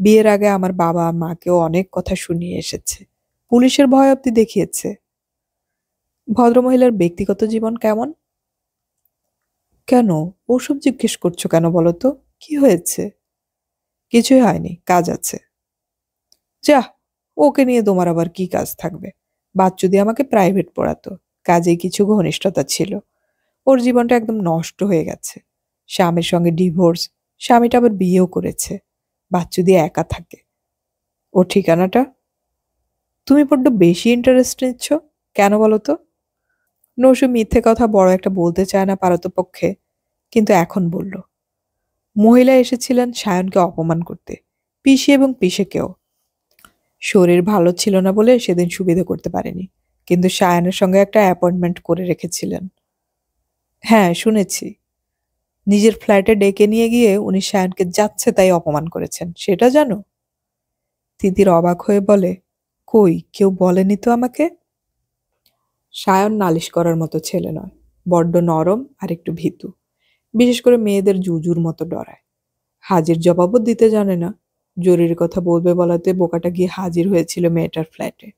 বিয়ের আগে আমার বাবা মাকেও অনেক কথা শুনিয়ে এসেছে, পুলিশের ভয় অব্দি দেখিয়েছে। ভদ্রমহিলার ব্যক্তিগত জীবন কেমন? কেন, ওসব জিজ্ঞেস করছো কেন বলো তো? কি হয়েছে? কিছুই হয়নি, কাজ আছে। যাহ, ওকে নিয়ে তোমার আবার কি কাজ থাকবে? বাচ্চুদি আমাকে প্রাইভেট পড়াতো, কাজেই কিছু ঘনিষ্ঠতা ছিল। ওর জীবনটা একদম নষ্ট হয়ে গেছে। স্বামীর সঙ্গে ডিভোর্স, স্বামীটা আবার বিয়েও করেছে। বাচ্চু দিয়ে একা থাকে। ওর ঠিকানাটা? তুমি বড্ড বেশি ইন্টারেস্ট নিচ্ছ, কেন বলো তো? নসু মিথ্যে কথা বড় একটা বলতে চায় না পারতপক্ষে, কিন্তু এখন বলল। মহিলা এসেছিলেন সায়নকে অপমান করতে, পিসি এবং পিসেকেও। শরীর ভালো ছিল না বলে সেদিন সুবিধা করতে পারেনি, কিন্তু সায়নের সঙ্গে একটা অ্যাপয়েন্টমেন্ট করে রেখেছিলেন। হ্যাঁ, শুনেছি। নিজের ফ্ল্যাটে ডেকে নিয়ে গিয়ে উনি সায়নকে যাচ্ছে তাই অপমান করেছেন, সেটা জানো? তিতির অবাক হয়ে বলে, কই, কেউ বলেনি তো আমাকে। সায়ন নালিশ করার মতো ছেলে নয়, বড্ড নরম আর একটু ভীতু। বিশেষ করে মেয়েদের জুজুর মতো ডরায়। হাজির জবাবও দিতে জানে না। জরুরি কথা বলবে বলাতে বোকাটা গিয়ে হাজির হয়েছিল মেয়েটার ফ্ল্যাটে।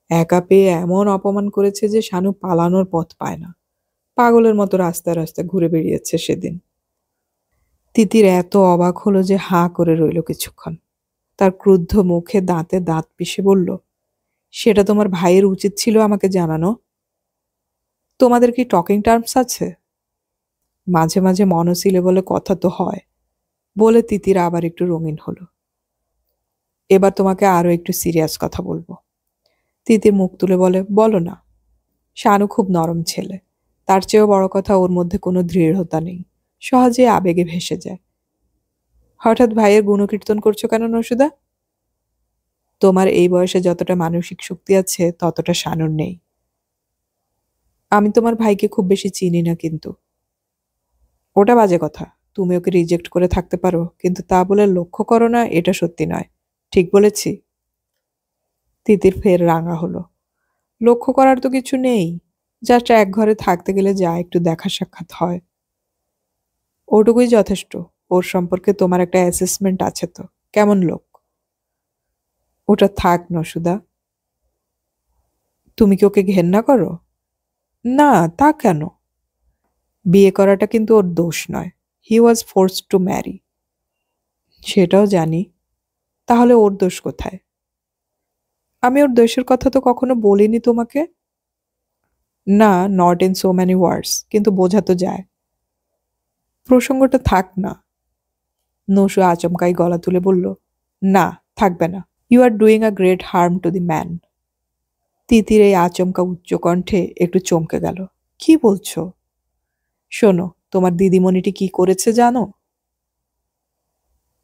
একা পেয়ে এমন অপমান করেছে যে শানু পালানোর পথ পায় না। পাগলের মতো রাস্তায় রাস্তায় ঘুরে বেরিয়েছে সেদিন। তিতির এত অবাক হলো যে হাঁ করে রইল কিছুক্ষণ। তার ক্রুদ্ধ মুখে দাঁতে দাঁত পিষে বলল, সেটা তোমার ভাইয়ের উচিত ছিল আমাকে জানানো। তোমাদের কি টকিং টার্মস আছে? মাঝে মাঝে মনোসিলে বলে কথা তো হয়, বলে তিতির আবার একটু রঙিন হলো। এবার তোমাকে আরো একটু সিরিয়াস কথা বলবো। তিতির মুখ তুলে বলে, বলো না। শানু খুব নরম ছেলে, তার চেয়েও বড় কথা ওর মধ্যে কোনো দৃঢ়তা নেই, সহজে আবেগে ভেসে যায়। হঠাৎ ভাইয়ের গুণকীর্তন করছো কেন নসুদা? তোমার এই বয়সে যতটা মানসিক শক্তি আছে ততটা শানুর নেই। আমি তোমার ভাইকে খুব বেশি চিনি না, কিন্তু। ওটা বাজে কথা। তুমি ওকে রিজেক্ট করে থাকতে পারো, কিন্তু তা বলে লক্ষ্য করো না, এটা সত্যি নয়। ঠিক বলেছি? তিতির ফের রাঙা হলো। লক্ষ্য করার তো কিছু নেই, জাস্ট এক ঘরে থাকতে গেলে যা একটু দেখা সাক্ষাৎ হয়, ওটুকুই যথেষ্ট। ওর সম্পর্কে তোমার একটা অ্যাসেসমেন্ট আছে তো, কেমন লোক। ওটা থাক নসুদা। তুমি কি ওকে ঘেন্না করো? না, তা কেন? বিয়ে করাটা কিন্তু ওর দোষ নয়। হি ওয়াজ ফোর্সড টু ম্যারি। সেটাও জানি। তাহলে ওর দোষ কোথায়? আমি ওর দোষের কথা তো কখনো বলিনি তোমাকে। না, নট ইন সো ম্যানি ওয়ার্ডস, কিন্তু বোঝা তো যায়। প্রসঙ্গটা থাক না। নসু আচমকাই গলা তুলে বলল, না, থাকবে না। You are doing a great harm to the man. Titir এই আচমকা উচ্চকণ্ঠে একটু চমকে গেল। কি বলছো? শোনো, তোমার দিদিমণিটি কি করেছে জানো?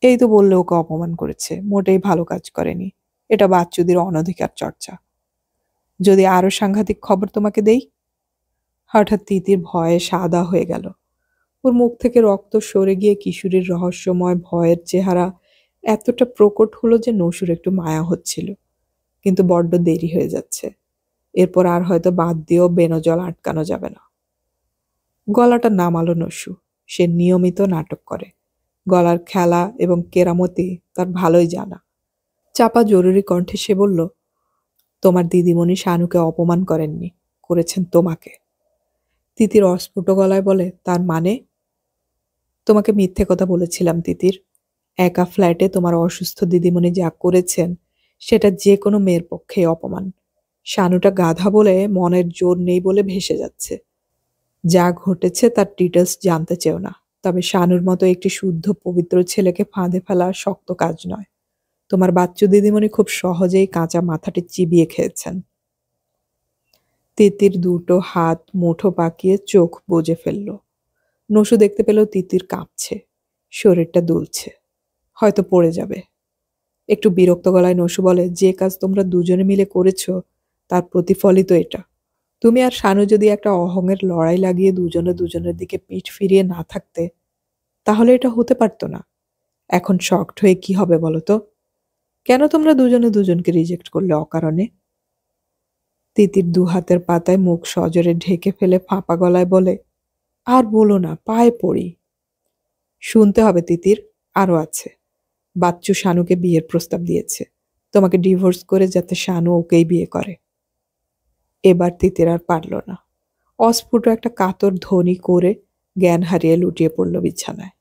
এই তো বললে ওকে অপমান করেছে, মোটেই ভালো কাজ করেনি। এটা বাচ্চুদের অনধিকার চর্চা। যদি আরো সাংঘাতিক খবর তোমাকে দেই। হঠাৎ তিতির ভয়ে সাদা হয়ে গেল। ওর মুখ থেকে রক্ত সরে গিয়ে কিশোরীর রহস্যময় ভয়ের চেহারা এতটা প্রকট হলো যে নসুর একটু মায়া হচ্ছিল, কিন্তু বড্ড দেরি হয়ে যাচ্ছে। এরপর আর হয়তো বাদ দিয়েও বেনজল আটকানো যাবে না। গলাটা নামালো নসু। সে নিয়মিত নাটক করে, গলার খেলা এবং কেরামতি তার ভালোই জানা। চাপা জরুরি কণ্ঠে সে বলল, তোমার দিদিমণি শানুকে অপমান করেননি, করেছেন তোমাকে। তিতির অস্ফুট গলায় বলে, তার মানে? তোমাকে মিথ্যে কথা বলেছিলাম তিতির। একা ফ্ল্যাটে তোমার অসুস্থ দিদিমণি যা করেছেন সেটা যে কোনো মেয়ের পক্ষে অপমান। শানুটা গাধা বলে মনের জোর নেই বলে ভেসে যাচ্ছে। যা ঘটেছে তার ডিটেলস জানতে চেও না, তবে শানুর মতো একটি শুদ্ধ পবিত্র ছেলেকে ফাঁদে ফেলা শক্ত কাজ নয়। তোমার বাচ্চু দিদিমণি খুব সহজেই কাঁচা মাথাটি চিবিয়ে খেয়েছেন। তিতির দুটো হাত মুঠো পাকিয়ে চোখ বুজে ফেলল। নসু দেখতে পেল তিতির কাঁপছে, শরীরটা দুলছে, হয়তো পড়ে যাবে। একটু বিরক্ত গলায় নসু বলে, যে কাজ তোমরা দুজনে মিলে করেছো তার প্রতিফলই তো এটা। তুমি আর শানু যদি একটা অহংয়ের লড়াই লাগিয়ে দুজনে দুজনের দিকে পিঠ ফিরিয়ে না থাকতে, তাহলে এটা হতে পারতো না। এখন শকড হয়ে কি হবে বলো তো? কেন তোমরা দুজনে দুজনকে রিজেক্ট করলে অকারণে? তিতির দু হাতের পাতায় মুখ সজোরে ঢেকে ফেলে ফাঁপা গলায় বলে, আর বলো না, পায়ে পড়ি। শুনতে হবে তিতির, আরো আছে। বাচ্চু শানুকে বিয়ের প্রস্তাব দিয়েছে, তোমাকে ডিভোর্স করে যাতে শানু ওকেই বিয়ে করে। এবার তিতির আর পারল না। অস্ফুট একটা কাতর ধ্বনি করে জ্ঞান হারিয়ে লুটিয়ে পড়ল বিছানায়।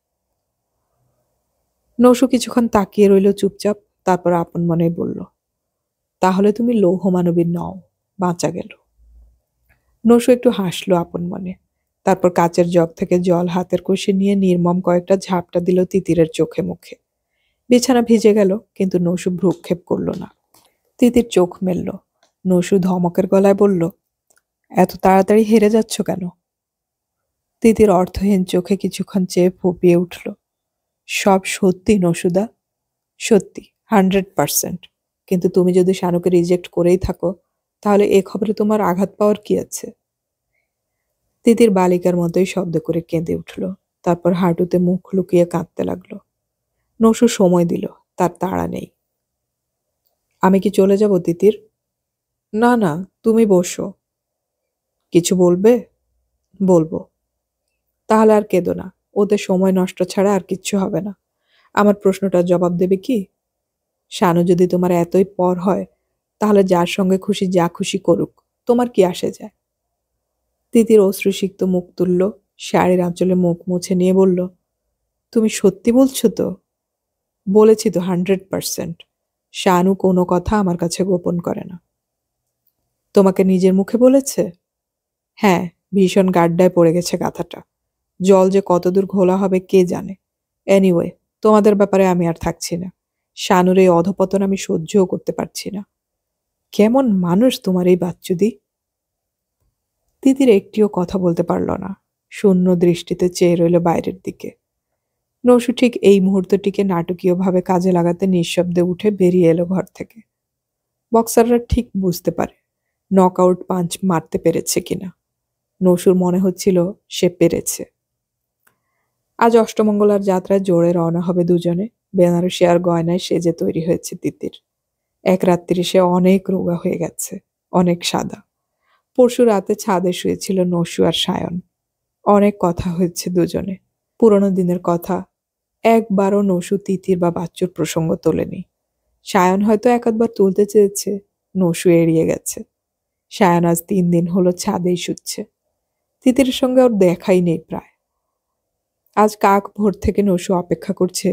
নসু কিছুক্ষণ তাকিয়ে রইল চুপচাপ, তারপর আপন মনে বলল, তাহলে তুমি লৌহ মানবী নও, বাঁচা গেল। নসু একটু হাসলো আপন মনে, তারপর কাচের জগ থেকে জল হাতের কষে নিয়ে নির্মম কয়েকটা ঝাপটা দিল তিতিরের চোখে মুখে। বিছানা ভিজে গেল, কিন্তু নসু ভ্রুক্ষেপ করল না। তিতির চোখ মেলল। নসু ধমকের গলায় বলল, এত তাড়াতাড়ি হেরে যাচ্ছ কেন? তিতির অর্থহীন চোখে কিছুক্ষণ চেয়ে ফুপিয়ে উঠল। সব সত্যি নসুদা, সত্যি 100%। কিন্তু তুমি যদি শানুকে রিজেক্ট করেই থাকো, তাহলে এ খবরে তোমার আঘাত পাওয়ার কি আছে? তিতির বালিকার মতোই শব্দ করে কেঁদে উঠল, তারপর হাঁটুতে মুখ লুকিয়ে কাঁদতে লাগলো। নসু সময় দিল, তার তাড়া নেই। আমি কি চলে যাব তিতির? না না, তুমি বসো। কিছু বলবে? বলবো। তাহলে আর কেঁদো না, ওতে সময় নষ্ট ছাড়া আর কিচ্ছু হবে না। আমার প্রশ্নটার জবাব দেবে কি? শানু যদি তোমার এতই পর হয়, তাহলে যার সঙ্গে খুশি যা খুশি করুক, তোমার কি আসে যায়? তিতির অশ্রুসিক্ত মুখ তুলল, শাড়ির আঁচলে মুখ মুছে নিয়ে বলল, তুমি সত্যি বলছো তো? বলেছি তো 100%। শানু কোনো কথা আমার কাছে গোপন করে না। তোমাকে নিজের মুখে বলেছে? হ্যাঁ, ভীষণ গাড্ডায় পড়ে গেছে গাথাটা। জল যে কতদূর ঘোলা হবে কে জানে। এনিওয়ে, তোমাদের ব্যাপারে আমি আর থাকছি না। শানুর এই অধপতন আমি সহ্যও করতে পারছি না। কেমন মানুষ তোমার এই বাচ্চুদি? তিতির একটিও কথা বলতে পারল না, শূন্য দৃষ্টিতে চেয়ে রইল বাইরের দিকে। নসু ঠিক এই মুহূর্তটিকে নাটকীয়ভাবে কাজে লাগাতে নিঃশব্দে উঠে বেরিয়ে এলো ঘর থেকে। বক্সাররা ঠিক বুঝতে পারে নকআউট পাঞ্চ মারতে পেরেছে কিনা। নসুর মনে হচ্ছিল সে পেরেছে। আজ অষ্টমঙ্গলার যাত্রায় জোরে রওনা হবে দুজনে। বেনারসি আর গয়নায় সেজে তৈরি হয়েছে তিতির। এক রাত্রি সে অনেক রোগা হয়ে গেছে, অনেক সাদা। পরশু রাতে ছাদে শুয়েছিল নসু আর সায়ন। অনেক কথা হয়েছে দুজনে, পুরনো দিনের কথা। একবারও নসু তিতির বা বাচ্চুর প্রসঙ্গ তোলেনি। সায়ন হয়তো একবার তুলতে চেয়েছে, নসু এড়িয়ে গেছে। সায়ন আজ 3 দিন হলো ছাদেই শুচ্ছে। তিতির সঙ্গে ওর দেখাই নেই প্রায়। আজ কাক ভোর থেকে নসু অপেক্ষা করছে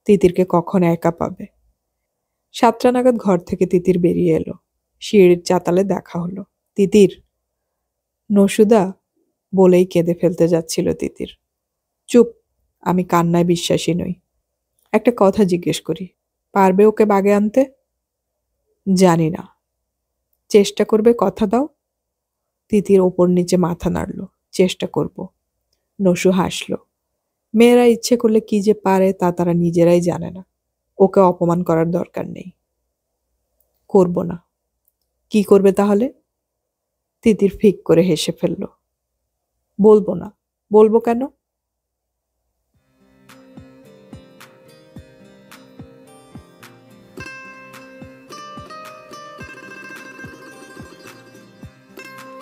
তিতিরকে কখন একা পাবে। 7টা নাগাদ ঘর থেকে তিতির বেরিয়ে এলো। সিঁড়ির চাতালে দেখা হলো। তিতির। নসুদা বলেই কেঁদে ফেলতে যাচ্ছিল তিতির। চুপ, আমি কান্নায় বিশ্বাসী নই। একটা কথা জিজ্ঞেস করি, পারবে ওকে বাগে আনতে? জানি না। চেষ্টা করবে, কথা দাও? তিতির ওপর নিচে মাথা নাড়ল। চেষ্টা করব। নসু হাসল। মেয়েরা ইচ্ছে করলে কি যে পারে তা তারা নিজেরাই জানে না। ওকে অপমান করার দরকার নেই। করব না। কি করবে তাহলে? তিতির ফিক করে হেসে ফেলল। বলবো না। বলবো কেন?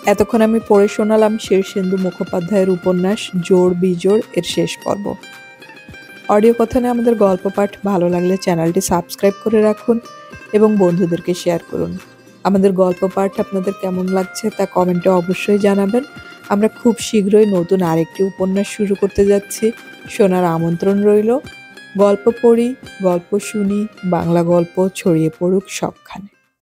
এতক্ষণ আমি পড়ে শোনালাম শীর্ষেন্দু মুখোপাধ্যায়ের উপন্যাস জোড় বিজোড় এর শেষ পর্ব। অডিও কথনে আমাদের গল্প পাঠ ভালো লাগলে চ্যানেলটি সাবস্ক্রাইব করে রাখুন এবং বন্ধুদেরকে শেয়ার করুন। আমাদের গল্প পাঠ আপনাদের কেমন লাগছে তা কমেন্টে অবশ্যই জানাবেন। আমরা খুব শীঘ্রই নতুন আরেকটি উপন্যাস শুরু করতে যাচ্ছি। শোনার আমন্ত্রণ রইল। গল্প পড়ি, গল্প শুনি, বাংলা গল্প ছড়িয়ে পড়ুক সবখানে।